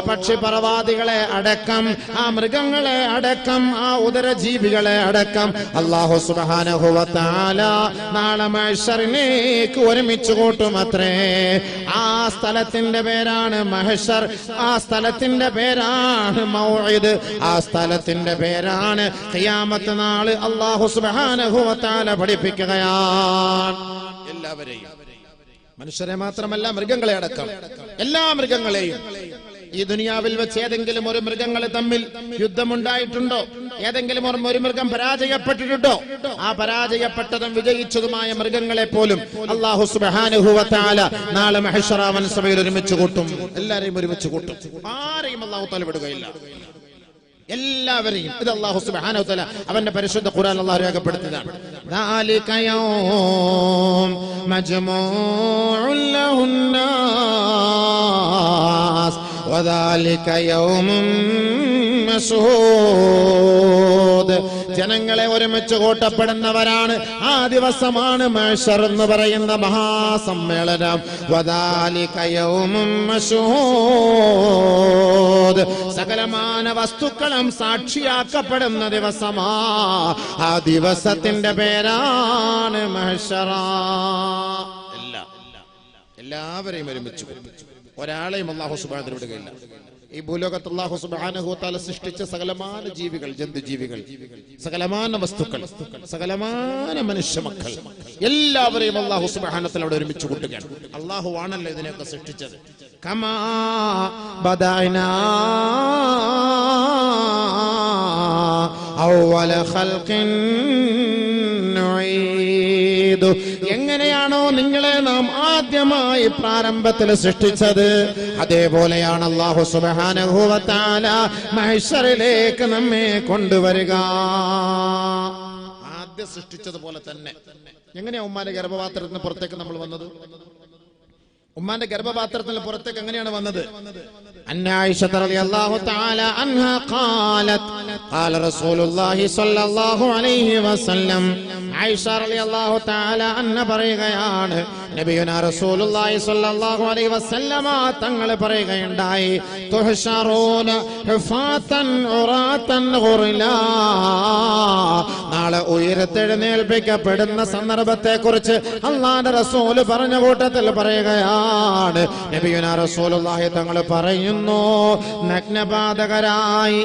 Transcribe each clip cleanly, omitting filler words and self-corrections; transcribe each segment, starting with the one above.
പക്ഷിപറവാദികളെ അടക്കം, ആ മൃഗങ്ങളെ അടക്കം, ആ ഉദരജീവികളെ അടക്കം അല്ലാഹു സുബ്ഹാനഹു വ തആല നാളെ മഹ്ശറിലേക്ക് ഒരുമിച്ച് കൂട്ടുമത്രേ. ആ സ്ഥലത്തിന്റെ പേരാണ് മഹ്ശർ, ആ സ്ഥലത്തിന്റെ പേരാണ് മൗഇദ്, ആ സ്ഥലത്തിന്റെ പേരാണ് ഖിയാമത്ത് നാൾ. അല്ലാഹു സുബ്ഹാനഹു വ തആല പഠിപ്പിക്കുകയാണ്. എല്ലാവരെയും, മനുഷ്യരെ മാത്രമല്ല മൃഗങ്ങളെ അടക്കം എല്ലാ മൃഗങ്ങളെയും. ഈ ദുനിയാവിൽ വെച്ച് ഏതെങ്കിലും ഒരു മൃഗങ്ങൾ തമ്മിൽ യുദ്ധമുണ്ടായിട്ടുണ്ടോ? ഏതെങ്കിലും ഒരു മൃഗം പരാജയപ്പെട്ടിട്ടുണ്ടോ? ആ പരാജയപ്പെട്ടതും വിജയിച്ചതുമായ മൃഗങ്ങളെ പോലും അല്ലാഹു സുബ്ഹാനഹു വ തആല നാളെ മഹ്ശറ വൻസഭയിൽ ഒരുമിച്ച് കൂട്ടും. എല്ലാരെയും ഒരുമിച്ച് കൂട്ടും. ആരെയും അല്ലാഹു തആല വിടുകയില്ല, എല്ലാവരെയും. ഇത് അല്ലാഹു സുബ്ഹാനഹു വ തആല അവന്റെ പരിശുദ്ധ ഖുർആൻ അല്ലാഹു രേഖപ്പെടുത്തിയതാണ്. ദാലിക യൗം മജ്മൂഉൻ ലഹുന്നാസ് വദാലിക യൗമുൻ മശ്ഹൂദ്. ജനങ്ങളെ ഒരുമിച്ച് കൂട്ടപ്പെടുന്നവരാണ്. ആ ദിവസമാണ് മഹ്ശർ എന്ന് പറയുന്ന മഹാസമ്മേളനം. വദാലിക യൗമുൻ മശ്ഹൂദ്. സകലമാന വസ്തുക്കളും സാക്ഷിയാക്കപ്പെടുന്ന ദിവസമാ. ആ ദിവസത്തിന്റെ പേരാണ് മഹ്ശറ. എല്ലാവരെയും ഒരുമിച്ച് ഒരാളെയും അല്ലാഹു സുബ്ഹാനഹു വ തആല വിടുകയില്ല. ഈ ഭൂലോകത്ത് അല്ലാഹു സുബ്ഹാനഹു വ തആല സൃഷ്ടിച്ച സകലമാന ജീവികൾ, ജന്തുജീവികൾ, സകലമാന വസ്തുക്കൾ, സകലമാന മനുഷ്യ മക്കൾ എല്ലാവരെയും അല്ലാഹു സുബ്ഹാനഹു വ തആല അവിടെ ഒരുമിച്ച് കൂട്ടുകയാണ്. അല്ലാഹു ആണല്ലോ ഇതിനെയൊക്കെ സൃഷ്ടിച്ചത്. കമാ ബദഅനാ അവ്വല ഖൽഖിൻ നുഈദു. എങ്ങനെയാണോ നിങ്ങളെ നാം ആദ്യമായി പ്രാരംഭത്തിൽ സൃഷ്ടിച്ചത്, അതേപോലെയാണ് അല്ലാഹു സുബ്ഹാനഹു വ തആല മഹ്ശറിലേക്ക് നമ്മെ കൊണ്ടുവരിക. ആദ്യം സൃഷ്ടിച്ചതുപോലെ തന്നെ. എങ്ങനെയാ ഉമ്മാന്റെ ഗർഭപാത്രത്തിൽ നിന്ന് പുറത്തേക്ക് നമ്മൾ വന്നത്? ഉമ്മാന്റെ ഗർഭപാത്രത്തിൽ പുറത്തേക്ക് എങ്ങനെയാണ് വന്നത്? അന്ന ആയിഷ റളിയല്ലാഹു തആല അൻഹാ ഖാലത് ഖാല റസൂലുള്ളാഹി സ്വല്ലല്ലാഹു അലൈഹി വസല്ലം. ആയിഷ റളിയല്ലാഹു തആല അൻഹ പറയുകയാണ്, നബിയുനാ റസൂലുള്ളാഹി സ്വല്ലല്ലാഹു അലൈഹി വസല്ലമ തങ്ങൾ പറയുകയുണ്ടായി, തുഹ്ശറൂന ഹുഫാതൻ ഉറാതൻ ഗുർലാ. നാളെ ഉയർത്തെഴുന്നേൽപ്പിക്കപ്പെടുന്ന സന്ദർഭത്തെക്കുറിച്ച് അല്ലാഹുവിന്റെ റസൂൽ പറഞ്ഞ കൂട്ടത്തിൽ പറയുകയാണ്, നബിയുനാ റസൂലുള്ളാഹി തങ്ങൾ പറയുന്നു, നഗ്നപാതകരായി,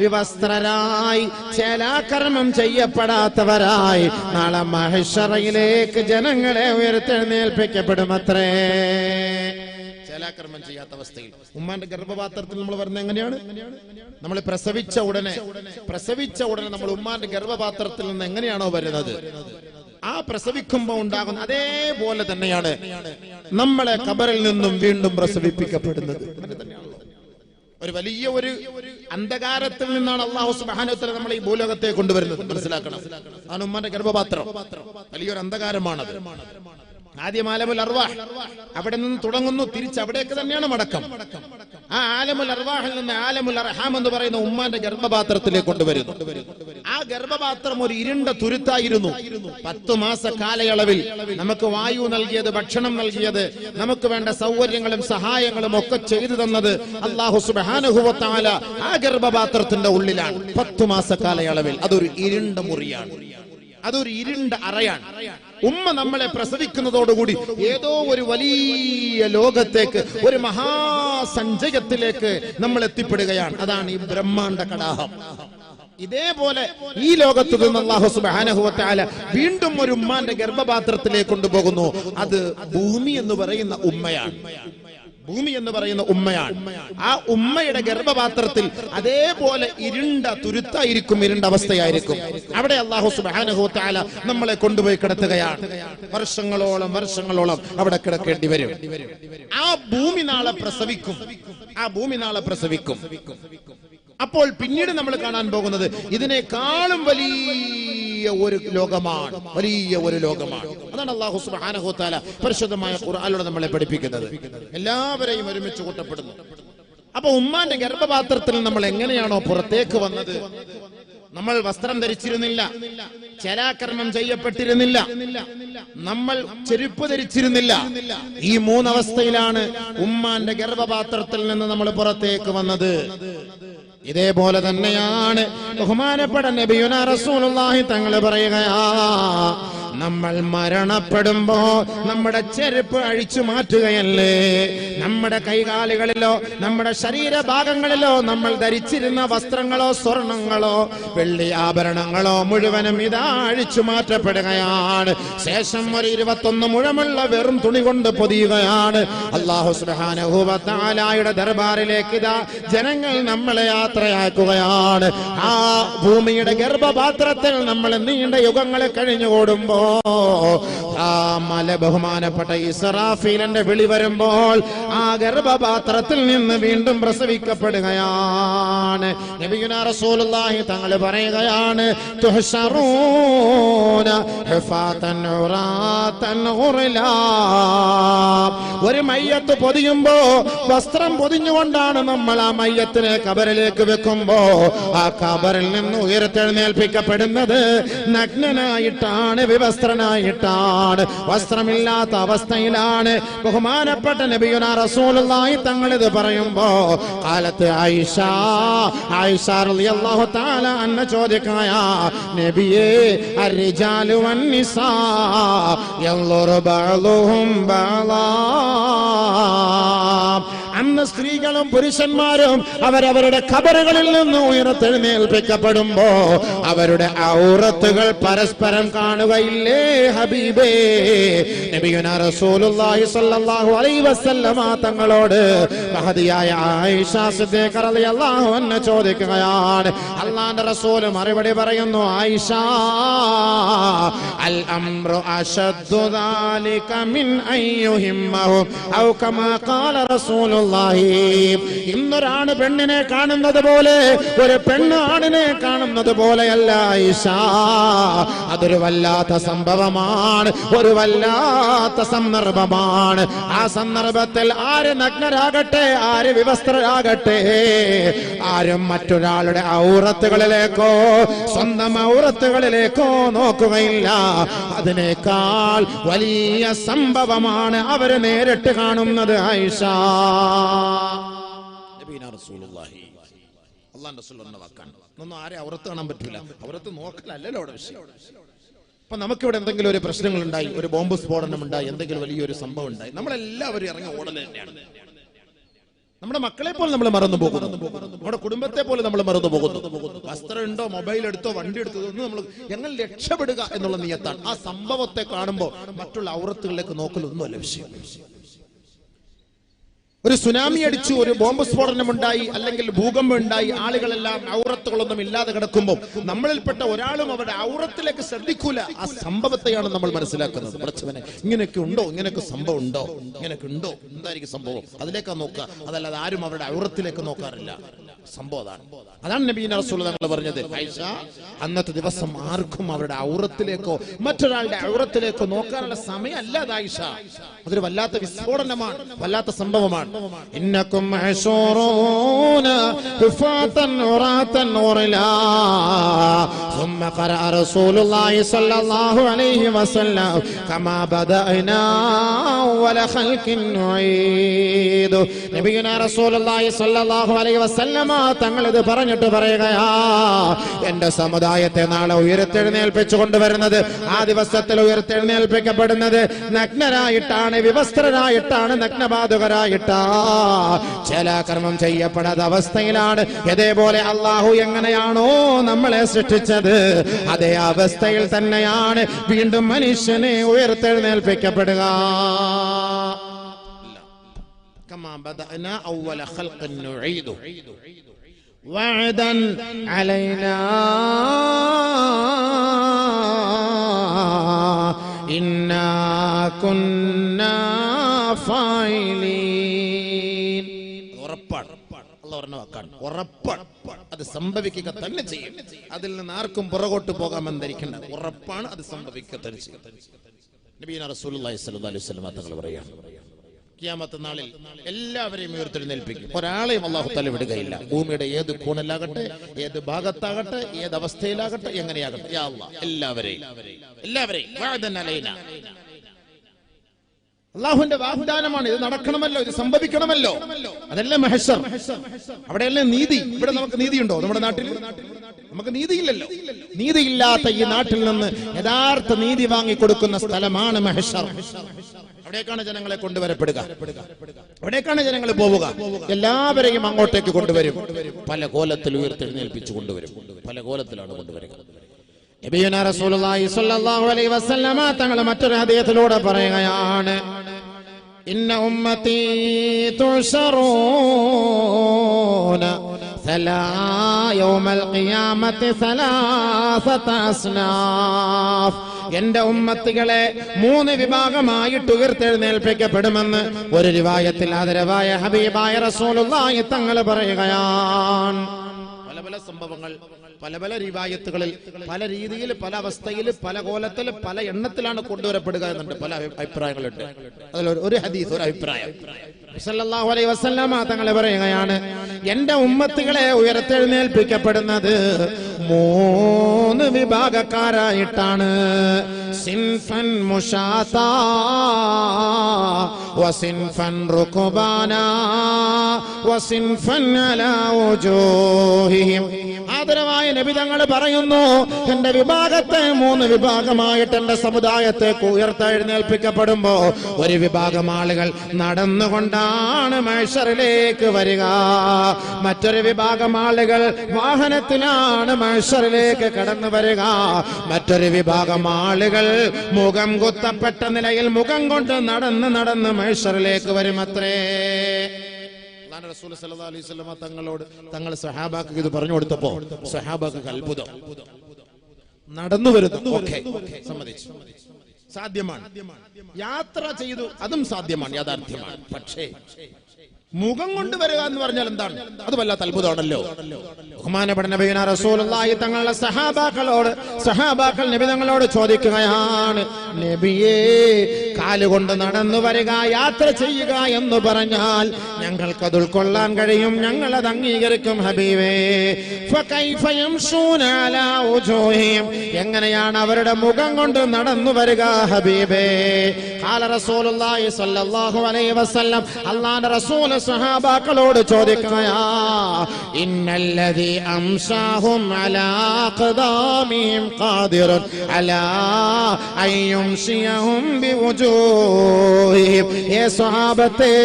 വിവസ്ത്രരായി, ചേലാകർമ്മം ചെയ്യപ്പെടാത്തവരായി നാളെ മഹ്ശറയിലേക്ക് ജനങ്ങളെ ഉയർത്തെഴുന്നേൽപ്പിക്കപ്പെടുമത്രേ. ചേലാകർമ്മം ചെയ്യാത്ത അവസ്ഥയിൽ. ഉമ്മാന്റെ ഗർഭപാത്രത്തിൽ നമ്മൾ വരുന്നത് എങ്ങനെയാണ്? നമ്മൾ പ്രസവിച്ച ഉടനെ നമ്മൾ ഉമ്മാന്റെ ഗർഭപാത്രത്തിൽ നിന്ന് എങ്ങനെയാണോ വരുന്നത്, ആ പ്രസവിക്കുമ്പോൾ ഉണ്ടാകുന്ന അതേപോലെ തന്നെയാണ് നമ്മളെ ഖബറിൽ നിന്നും വീണ്ടും പ്രസവിപ്പിക്കപ്പെടുന്നത്. ഒരു വലിയ ഒരു അന്ധകാരത്തിൽ നിന്നാണ് അല്ലാഹു സുബ്ഹാനഹു വ തആല നമ്മളെ ഈ ഭൂലോകത്തെ കൊണ്ടുവരുന്നത്. മനസ്സിലാക്കണം. ആണ് ഉമ്മാന്റെ ഗർഭപാത്രം. വലിയൊരു അന്ധകാരമാണത്. ആദ്യം ആലമുൽ അർവാഹ്, അവിടെ നിന്ന് തുടങ്ങുന്നു, തിരിച്ച് അവിടേക്ക് തന്നെയാണ് മടക്കം. ആ ആലമുൽ അർവാഹിൽ നിന്ന് ആലമുൽ അർഹാം എന്ന് പറയുന്ന ഉമ്മാന്റെ ഗർഭപാത്രത്തിലേക്ക് കൊണ്ടുവരുന്നു. ആ ഗർഭപാത്രം ഒരു ഇരുണ്ട തുരുത്തായിരുന്നു. 10 മാസ കാലയളവിൽ നമുക്ക് വായു നൽകിയത്, ഭക്ഷണം നൽകിയത്, നമുക്ക് വേണ്ട സൗകര്യങ്ങളും സഹായങ്ങളും ഒക്കെ ചെയ്തു തന്നത് അല്ലാഹു സുബ്ഹാനഹു വ തആല ആ ഗർഭപാത്രത്തിന്റെ ഉള്ളിലാണ്. 10 മാസ കാലയളവിൽ അതൊരു ഇരുണ്ട മുറിയാണ്, അതൊരു ഇരുണ്ട അറയാണ്. ഉമ്മ നമ്മളെ പ്രസവിക്കുന്നതോടുകൂടി ഏതോ ഒരു വലിയ ലോകത്തേക്ക്, ഒരു മഹാസഞ്ചയത്തിലേക്ക് നമ്മൾ എത്തിപ്പെടുകയാണ്. അതാണ് ഈ ബ്രഹ്മാണ്ഡ കടാഹം. ഇതേപോലെ ഈ ലോകത്ത് നിന്ന് അല്ലാഹു സുബ്ഹാനഹു വ തആല വീണ്ടും ഒരു ഉമ്മാന്റെ ഗർഭപാത്രത്തിലേക്ക് കൊണ്ടുപോകുന്നു. അത് ഭൂമി എന്ന് പറയുന്ന ഉമ്മയാണ്. ഭൂമി എന്ന് പറയുന്ന ഉമ്മയാണ്. ആ ഉമ്മയുടെ ഗർഭപാത്രത്തിൽ അതേപോലെ ഇരുണ്ട തുരുത്തായിരിക്കും, ഇരുണ്ട അവസ്ഥയായിരിക്കും. അവിടെ അല്ലാഹു സുബ്ഹാനഹു വ തആല നമ്മളെ കൊണ്ടുപോയി കിടത്തുകയാണ്. വർഷങ്ങളോളം അവിടെ കിടക്കേണ്ടി വരും. ആ ഭൂമി നാളെ പ്രസവിക്കും. അപ്പോൾ പിന്നീട് നമ്മൾ കാണാൻ പോകുന്നത് ഇതിനേക്കാളും വലിയ ഒരു ലോകമാണ്. അതാണ് അല്ലാഹു സുബ്ഹാനഹു വ തആല പരിശുദ്ധമായ ഖുർആനിലൂടെ നമ്മളെ പഠിപ്പിക്കുന്നത്. എല്ലാവരെയും ഒരുമിച്ച് കൂട്ടപ്പെടുന്നു. അപ്പൊ ഉമ്മാന്റെ ഗർഭപാത്രത്തിൽ നമ്മൾ എങ്ങനെയാണോ പുറത്തേക്ക് വന്നത്, നമ്മൾ വസ്ത്രം ധരിച്ചിരുന്നില്ല, ചലാകർമ്മം ചെയ്യപ്പെട്ടിരുന്നില്ല, നമ്മൾ ചെരുപ്പ് ധരിച്ചിരുന്നില്ല. ഈ മൂന്നവസ്ഥയിലാണ് ഉമ്മാന്റെ ഗർഭപാത്രത്തിൽ നിന്ന് നമ്മൾ പുറത്തേക്ക് വന്നത്. ഇതേപോലെ തന്നെയാണ് ബഹുമാനപ്പെട്ട നബിയുനാ റസൂലുള്ളാഹി തങ്ങൾ പറയുകയാ, നമ്മൾ മരണപ്പെടുമ്പോ നമ്മുടെ ചെരുപ്പ് അഴിച്ചു മാറ്റുകയല്ലേ, നമ്മുടെ കൈകാലുകളിലോ നമ്മുടെ ശരീരഭാഗങ്ങളിലോ നമ്മൾ ധരിച്ചിരുന്ന വസ്ത്രങ്ങളോ സ്വർണങ്ങളോ വെള്ളി ആഭരണങ്ങളോ മുഴുവനും ഇതാ അഴിച്ചു മാറ്റപ്പെടുകയാണ്. ശേഷം ഒരു 21 മുഴമുള്ള വെറും തുണി കൊണ്ട് പൊതിയുകയാണ്. അല്ലാഹു സുബ്ഹാനഹു വ തആലയുടെ ദർബാറിലേക്ക് ഇതാ ജനങ്ങൾ നമ്മളെ യാത്രയാക്കുകയാണ്. ആ ഭൂമിയുടെ ഗർഭപാത്രത്തിൽ നമ്മൾ നീണ്ട യുഗങ്ങൾ കഴിഞ്ഞുകൂടുമ്പോ ആ മല ബഹുമാനപ്പെട്ട ഇസ്രാഫീലിന്റെ വിളി വരുമ്പോൾ ആ ഗർഭപാത്രത്തിൽ നിന്ന് വീണ്ടും പ്രസവിക്കപ്പെടുകയാണ്. നബിയുനാ റസൂലുള്ളാഹി തങ്ങൾ പറയുകയാണ്, തുഹ്ശറൂന ഹുഫാതൻ ഉറാതൻ ഗുർലാ. ഒരു മയ്യത്ത് പൊതിയുമ്പോ വസ്ത്രം പൊതിഞ്ഞുകൊണ്ടാണ് നമ്മൾ ആ മയ്യത്തിനെ ഖബറിലേക്ക് വെക്കുമ്പോ ആ ഖബറിൽ നിന്ന് ഉയർത്തെഴുന്നേൽപ്പിക്കപ്പെടുന്നത് നഗ്നനായിട്ടാണ്, വിവസ്ത്രനായിട്ടാണ്, വസ്ത്രമില്ലാത്ത അവസ്ഥയിലാണ്. ബഹുമാനപ്പെട്ട നബിയുനാ റസൂലുള്ളാഹി തങ്ങൾ ഇത് പറയുമ്പോ കാലത്ത് ആയിഷ റളിയല്ലാഹു തആല അന്ന ചോദിക്കുകയാ, നബിയേ അർരിജാലു വന്നിസാ യൻളുറു ബഅ്ളുഹും ബഅ്ളാ. അന്ന് സ്ത്രീകളും പുരുഷന്മാരും അവരവരുടെ ഖബറുകളിൽ നിന്ന് ഉയർത്തെഴുന്നേൽപ്പിക്കപ്പെടുമ്പോ അവരുടെ ഔറത്തുകൾ പരസ്പരം കാണുകയില്ലേ ഹബീബേ? നബിയുനാ റസൂലുള്ളാഹി സ്വല്ലല്ലാഹു അലൈഹി വസല്ലമ തങ്ങളോട് മഹദിയായ ആയിഷ സിദ്ദീഖ റളിയല്ലാഹു അൻഹ ചോദിക്കുകയാണ്. അല്ലാഹുവിന്റെ റസൂൽ മറുപടി പറയുന്നു, ആയിഷ അൽ അംറു അശദ്ദു ദാലിക മിൻ അയ്യുഹിമ്മഹു ഔ കമാ ഖാല റസൂലുള്ളാഹി. ഇന്നൊരാണ് പെണ്ണിനെ കാണുന്നത് പോലെ ഒരു പെണ്ണ് ആണിനെ കാണുന്നത് പോലെയല്ല ആയിഷ. അതൊരു വല്ലാത്ത സംഭവമാണ്, ഒരു വല്ലാത്ത സന്ദർഭമാണ്. ആ സന്ദർഭത്തിൽ ആര് നഗ്നരാകട്ടെ, ആര് വിവസ്ത്രരാകട്ടെ, ആരും മറ്റൊരാളുടെ ഔറത്തുകളിലേക്കോ സ്വന്തം ഔറത്തുകളിലേക്കോ നോക്കുകയില്ല. അതിനേക്കാൾ വലിയ സംഭവമാണ് അവര് നേരിട്ട് കാണുന്നത് ആയിഷ. നബിയുനാ റസൂലുള്ളാഹി അല്ലാഹുവിന്റെ റസൂൽ പറഞ്ഞ വാക്കാണ്. ഒന്നും ആരെ ഔറത്ത് കാണാൻ പറ്റില്ല, ഔറത്ത് നോക്കലല്ലല്ലോ അവിടെ വിഷയം. അപ്പൊ നമുക്കിവിടെ എന്തെങ്കിലും ഒരു പ്രശ്നങ്ങൾ ഉണ്ടായി, ഒരു ബോംബ് സ്ഫോടനം ഉണ്ടായി, എന്തെങ്കിലും വലിയൊരു സംഭവം ഉണ്ടായി, നമ്മളെല്ലാവരും ഇറങ്ങി ഓടൽ തന്നെയാണ്. നമ്മുടെ മക്കളെ പോലെ നമ്മൾ മറന്നു പോകുന്നു, നമ്മുടെ കുടുംബത്തെ പോലെ നമ്മൾ മറന്നു പോകുന്നു. വസ്ത്രം ഉണ്ടോ, മൊബൈൽ എടുത്തോ, വണ്ടി എടുത്തോ ഒന്നും നമ്മൾ എങ്ങനെ രക്ഷപ്പെടുക എന്നുള്ള നിയത്താണ്. ആ സംഭവത്തെ കാണുമ്പോൾ മറ്റുള്ള ഔറത്തുകളിലേക്ക് നോക്കലൊന്നുമല്ല വിഷയം. ഒരു സുനാമി അടിച്ചു, ഒരു ബോംബ് സ്ഫോടനം ഉണ്ടായി, അല്ലെങ്കിൽ ഭൂകമ്പം ഉണ്ടായി, ആളുകളെല്ലാം ഔറത്തുകളൊന്നും ഇല്ലാതെ കിടക്കുമ്പോൾ നമ്മളിൽപ്പെട്ട ഒരാളും അവരുടെ ഔറത്തിലേക്ക് ശ്രദ്ധിക്കൂല. ആ സംഭവത്തെയാണ് നമ്മൾ മനസ്സിലാക്കുന്നത്. പഠിച്ചവനെ ഇങ്ങനെയൊക്കെ ഉണ്ടോ, ഇങ്ങനെയൊക്കെ സംഭവം ഉണ്ടോ, ഇങ്ങനെയൊക്കെ ഉണ്ടോ, എന്തായിരിക്കും സംഭവം, അതിലേക്കാ നോക്കുക. അതല്ലാതെ ആരും അവരുടെ ഔറത്തിലേക്ക് നോക്കാറില്ല. സംഭവം അതാണ് നബിയുനാ റസൂൽ തങ്ങൾ പറഞ്ഞത്. ആയിഷ, അന്നത്തെ ദിവസം ആർക്കും അവരുടെ ഔറത്തിലേക്കോ മറ്റൊരാളുടെ ഔറത്തിലേക്കോ നോക്കാനുള്ള സമയമല്ല ആയിഷ. അതൊരു വല്ലാത്ത വിസ്ഫോടനമാണ്, വല്ലാത്ത സംഭവമാണ്. ഇന്നകും മഹ്ശൂറൂന ഹുഫാതൻ ഉറാതൻ ഗുർലാ. ثم قرأ رسول الله صلى الله عليه وسلم كما بدأنا أول خلق نعيد. നബിയുനാ റസൂലുള്ളാഹി സ്വല്ലല്ലാഹു അലൈഹി വസല്ലമ തങ്ങൾ ഇത് പറഞ്ഞിട്ട് പറയുകയാ, എന്റെ സമുദായത്തെ നാളെ ഉയർത്തെഴുന്നേൽപ്പിച്ചു കൊണ്ടുവരുന്നത്, ആ ദിവസത്തിൽ ഉയർത്തെഴുന്നേൽപ്പിക്കപ്പെടുന്നത് നഗ്നരായിട്ടാണ്, വിവസ്ത്രരായിട്ടാണ്, നഗ്നപാതുകരായിട്ടാ, ചലാകർമ്മം ചെയ്യപ്പെടാത്ത അവസ്ഥയിലാണ്. ഇതേപോലെ അല്ലാഹു എങ്ങനെയാണോ നമ്മളെ സൃഷ്ടിച്ചത് അതേ അവസ്ഥയിൽ തന്നെയാണ് വീണ്ടും മനുഷ്യനെ ഉയർത്തെഴുന്നേൽപ്പിക്കപ്പെടുക. كما بدأنا أول خلق نعيده وعدا علينا إنا كنا فاعلين. ഉറപ്പാണ്, അല്ലാഹു പറഞ്ഞ വാക്കാണ്, ഉറപ്പാണ്, അത് സംഭവിക്കുക തന്നെ ചെയ്യും. അതിൽ നിന്ന് ആർക്കും പുറകോട്ട് പോകാമെന്ന് ധരിക്കേണ്ട, ഉറപ്പാണ്, അത് സംഭവിക്കുക തന്നെ ചെയ്യും. നബിയുനാ റസൂലുള്ളാഹി സ്വല്ലല്ലാഹു അലൈഹി വസല്ലം തങ്ങൾ പറയുകയാണ്, ഖിയാമത്ത് നാളിൽ എല്ലാവരെയും ഉയർത്തെഴുന്നേൽപ്പിക്കും. ഒരാളെയും അല്ലാഹു തആല വിടുകയില്ല. ഭൂമിയുടെ ഏത് കോണിലാകട്ടെ, ഏത് ഭാഗത്താകട്ടെ, ഏത് അവസ്ഥയിലാകട്ടെ, എങ്ങനെയാകട്ടെ, യാ അല്ലാഹ് എല്ലാവരെയും വഅദൻ അലൈനാ. അല്ലാഹുവിന്റെ വാഗ്ദാനമാണ്. ഇത് നടക്കണമല്ലോ, ഇത് സംഭവിക്കണമല്ലോ. അതല്ലേ മഹ്ശർ, അവിടെയല്ലേ നീതി. ഇവിടെ നമുക്ക് നീതിയുണ്ടോ? നമ്മുടെ നാട്ടിൽ നമുക്ക് നീതിയില്ലല്ലോ. നീതിയില്ലാത്ത ഈ നാട്ടിൽ നിന്ന് യഥാർത്ഥ നീതി വാങ്ങിക്കൊടുക്കുന്ന സ്ഥലമാണ് മഹ്ശർ. അവിടേക്കാണ് ജനങ്ങളെ കൊണ്ടുവരപ്പെടുക, അവിടേക്കാണ് ജനങ്ങൾ പോവുക. എല്ലാവരെയും അങ്ങോട്ടേക്ക് കൊണ്ടുവരും. പല കോലത്തിൽ ഉയർത്തെഴുന്നേൽപ്പിച്ചു കൊണ്ടുവരും. പല കോലത്തിലാണ് കൊണ്ടുവരിക. നബിയുനാ റസൂലുള്ളാഹി സ്വല്ലല്ലാഹു അലൈഹി വസല്ലമ തങ്ങൾ മറ്റൊരു ഹദീസിലൂടെ പറയുകയാണ്, ഇന്ന ഉമ്മത്തി തുശറൂന യൗമൽ ഖിയാമത്തി സലാസത അസ്നാഫ്. എന്റെ ഉമ്മത്തികളെ 3 വിഭാഗമായിട്ട് ഉയർത്തെഴുന്നേൽപ്പിക്കപ്പെടുമെന്ന് ഒരു റിവായത്തിൽ ആദരവായ ഹബീബായ റസൂലുള്ളാഹി തങ്ങൾ പറയുകയാണ്. പല സംഭവങ്ങൾ പല റിവായത്തുകളിൽ പല രീതിയിൽ, പല അവസ്ഥയിൽ, പല കോലത്തിൽ, പല എണ്ണത്തിലാണ് കൊണ്ടുവരപ്പെടുക എന്നുണ്ട്. പല അഭിപ്രായങ്ങളുണ്ട്. അതിൽ ഒരു ഹദീസ്, ഒരു അഭിപ്രായം സല്ലല്ലാഹു അലൈഹി വസല്ലമ തങ്ങൾ പറയുകയാണ്, എന്റെ ഉമ്മത്തികളെ ഉയർത്തെഴുന്നേൽപ്പിക്കപ്പെടുന്നത് 3 വിഭാഗക്കാരായിട്ടാണ്. സിൻഫൻ മുശാതാ വസിൻഫൻ റുക്ബാനാ വസിൻഫൻ അലാ വജൂഹിഹിം. ആദരവായ നബി തങ്ങൾ പറയുന്നു, എന്റെ വിഭാഗത്തെ 3 വിഭാഗമായിട്ട് എന്റെ സമുദായത്തേക്ക് ഉയർത്തെഴുന്നേൽപ്പിക്കപ്പെടുമ്പോ ഒരു വിഭാഗം ആളുകൾ നടന്നുകൊണ്ടാണ് മഹ്ശറിലേക്ക് വരിക. മറ്റൊരു വിഭാഗം ആളുകൾ വാഹനത്തിലാണ് മഹ്ശറിലേക്ക് കടന്നു വരിക. മറ്റൊരു വിഭാഗം ആളുകൾ മുഖം കുത്തപ്പെട്ട നിലയിൽ മുഖം കൊണ്ട് നടന്ന് മഹ്ശറിലേക്ക് വരുമത്രേ. റസൂൽ സല്ലല്ലാഹു അലൈഹി വസല്ലം തങ്ങളോട് തങ്ങൾ സഹാബാക്ക് ഇത് പറഞ്ഞു കൊടുത്തപ്പോ സഹാബാക്ക് അത്ഭുതം. നടന്നു വരുന്നു, ഓക്കേ, സമ്മതിച്ചു, സാധ്യമാണ്. യാത്ര ചെയ്തു, അതും സാധ്യമാണ്, യാഥാർത്ഥ്യമാണ്. പക്ഷേ മുഖം കൊണ്ടുവരിക എന്ന് പറഞ്ഞാൽ എന്താണ്? അത് വല്ലാത്ത അത്ഭുതമാണല്ലോ. ബഹുമാനപ്പെട്ട നബിയുനാ റസൂലുള്ളാഹി തങ്ങളുടെ സഹാബാക്കൾ നബി തങ്ങളോട് ചോദിക്കുകയാണ്, നബിയേ, കാലുകൊണ്ട് നടന്നു വരിക, യാത്ര ചെയ്യുക എന്ന് പറഞ്ഞാൽ ഞങ്ങൾക്കത് ഉൾക്കൊള്ളാൻ കഴിയും, ഞങ്ങളത് അംഗീകരിക്കും ഹബീബേ. ഫകൈഫ യംശൂന അലാ വജൂഹിഹിം, എങ്ങനെയാണ് അവരുടെ മുഖം കൊണ്ട് നടന്നു വരിക ഹബീബേ? ഖാല റസൂലുള്ളാഹി സ്വല്ലല്ലാഹു അലൈഹി വസല്ലം, അല്ലാഹുവിന്റെ റസൂൽ സഹാബാക്കളോട് ചോദിക്കുകയാ, ഇന്നല്ലദീ അംസാഹും അലാ ഖദാമിഹിം ഖാദിറുൻ അലാ അയ്യുംസിയഹും ബിവുജൂഹിഹിം. ഏ സ്വഹാബത്തേ,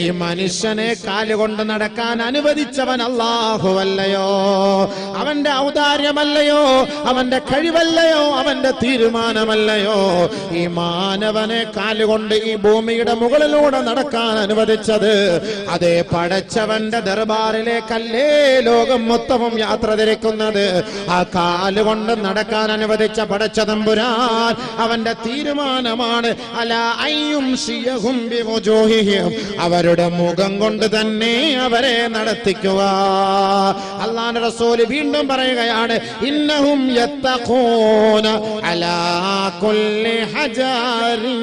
ഈ മനുഷ്യനെ കാലുകൊണ്ട് നടക്കാൻ അനുവദിച്ചവൻ അല്ലാഹുവല്ലയോ? അവന്റെ ഔദാര്യമല്ലയോ? അവന്റെ കഴിവല്ലയോ? അവന്റെ തീരുമാനമല്ലയോ? ഈ മാനവനെ കാലുകൊണ്ട് ഈ ഭൂമിയുടെ മുകളിലൂടെ നടക്കാൻ അനുവദിച്ചത് അതേ പടച്ചവന്റെ ദർബാറിലേക്കല്ലേ ലോകം മൊത്തവും യാത്ര തിരിക്കുന്നത്? ആ കാലുകൊണ്ട് നടക്കാൻ അനുവദിച്ച പടച്ച തമ്പുരാൻ അവന്റെ തീരുമാനമാണ് അലാ അയ്യുംസിയഹും ബിവുജൂഹിഹിം, അവരുടെ മുഖം കൊണ്ട് തന്നെ അവരെ നടത്തിക്കുക. അല്ലാഹുവിന്റെ റസൂൽ വീണ്ടും പറയുകയാണ്, ഇന്നഹും യത്തഖൂന അലാ കുല്ലി ഹജാരിൻ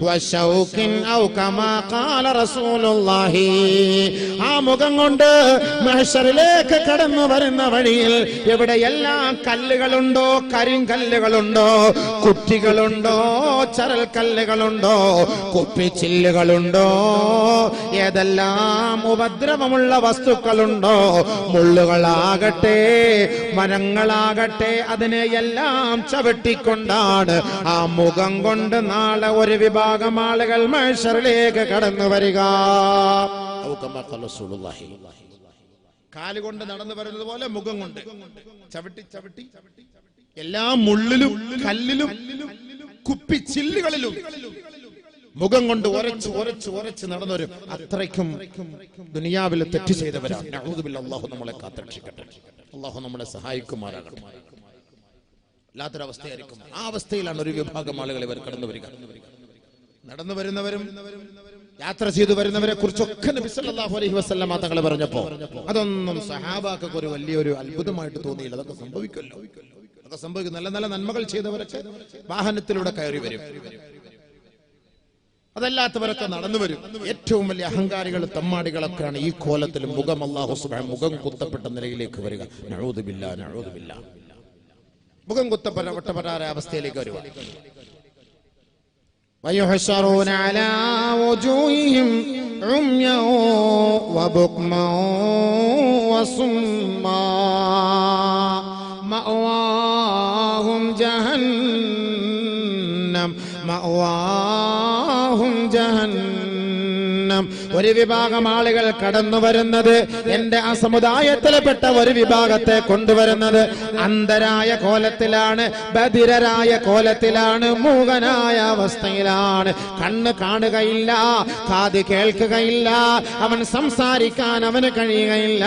വശൗകിൻ ഔ കമാ ഖാല റസൂലുള്ളാഹി. ആ മുഖം കൊണ്ട് മഹ്ശറിലേക്ക് കടന്നു വരുന്ന വഴിയിൽ എവിടെയെല്ലാം കല്ലുകളുണ്ടോ, കരിങ്കല്ലുകളുണ്ടോ, കുറ്റികളുണ്ടോ, ചരൽ കല്ലുകളുണ്ടോ, കുപ്പിച്ചില്ലുകളുണ്ടോ, ഏതെല്ലാം ഉപദ്രവമുള്ള വസ്തുക്കളുണ്ടോ, മുള്ളുകളാകട്ടെ മരങ്ങളാകട്ടെ, അതിനെ എല്ലാം ചവിട്ടിക്കൊണ്ടാണ് ആ മുഖം കൊണ്ട് നാളെ ഒരു വിഭാഗം ആളുകൾ മഹ്ശറിലേക്ക് കടന്നു വരിക. കാലുകൊണ്ട് നടന്നു വരുന്നത് പോലെ മുഖം കൊണ്ട് ചവിട്ടി ചവിട്ടി എല്ലാ മുള്ളിലും കല്ലിലും കുപ്പിച്ചില്ലുകളിലും മുഖം കൊണ്ട് ഉരച്ച് നടന്നവരും അത്രയ്ക്കും ദുനിയാവിൽ തെറ്റ് ചെയ്തവരാണ്. അല്ലാഹു നമ്മളെ കാത്തുരക്ഷിക്കട്ടെ, അല്ലാഹു നമ്മളെ സഹായിക്കുമാറാകട്ടെ. വല്ലാത്തൊരവസ്ഥയായിരിക്കും. ആ അവസ്ഥയിലാണ് ഒരു വിഭാഗം ആളുകൾ ഇവർ കടന്നു വരിക. നടന്നു വരുന്നവരും യാത്ര ചെയ്തു വരുന്നവരെ കുറിച്ചൊക്കെ നബി സല്ലല്ലാഹു അലൈഹി വസല്ലമ തങ്ങൾ പറഞ്ഞപ്പോ അതൊന്നും സഹാബാക്കൾക്ക് ഒരു വലിയൊരു അത്ഭുതമായിട്ട് തോന്നിയില്ല. അതൊക്കെ സംഭവിക്കുമല്ലോ, അതൊക്കെ സംഭവിക്കും. നല്ല നല്ല നന്മകൾ ചെയ്തവരൊക്കെ വാഹനത്തിലൂടെ കയറി വരും. അതല്ലാത്തവരൊക്കെ നടന്നു വരും. ഏറ്റവും വലിയ അഹങ്കാരികൾ തമ്മാടികളൊക്കെയാണ് ഈ കോലത്തിൽ മുഖം അല്ലാഹു സുബ്ഹാനഹു മുഖം കുത്തപ്പെട്ട നിലയിലേക്ക് വരിക. നഊദു ബില്ലാഹ്, നഊദു ബില്ലാഹ്. മുഖം കുത്തപ്പെട്ട അവസ്ഥയിലേക്ക് വരിക. ويحشرون على وجوههم عميا وبكما وصما مأواهم جهنم مأواهم جهنم. ഒരു വിഭാഗം ആളുകൾ കടന്നു വരുന്നത്, എന്റെ ആ സമുദായത്തിൽപ്പെട്ട ഒരു വിഭാഗത്തെ കൊണ്ടുവരുന്നത് അന്ധരായ കോലത്തിലാണ്, ബധിരരായ കോലത്തിലാണ്, മൂകനായ അവസ്ഥയിലാണ്. കണ്ണ് കാണുകയില്ല, കാത് കേൾക്കുകയില്ല, അവൻ സംസാരിക്കാൻ അവന് കഴിയുകയില്ല.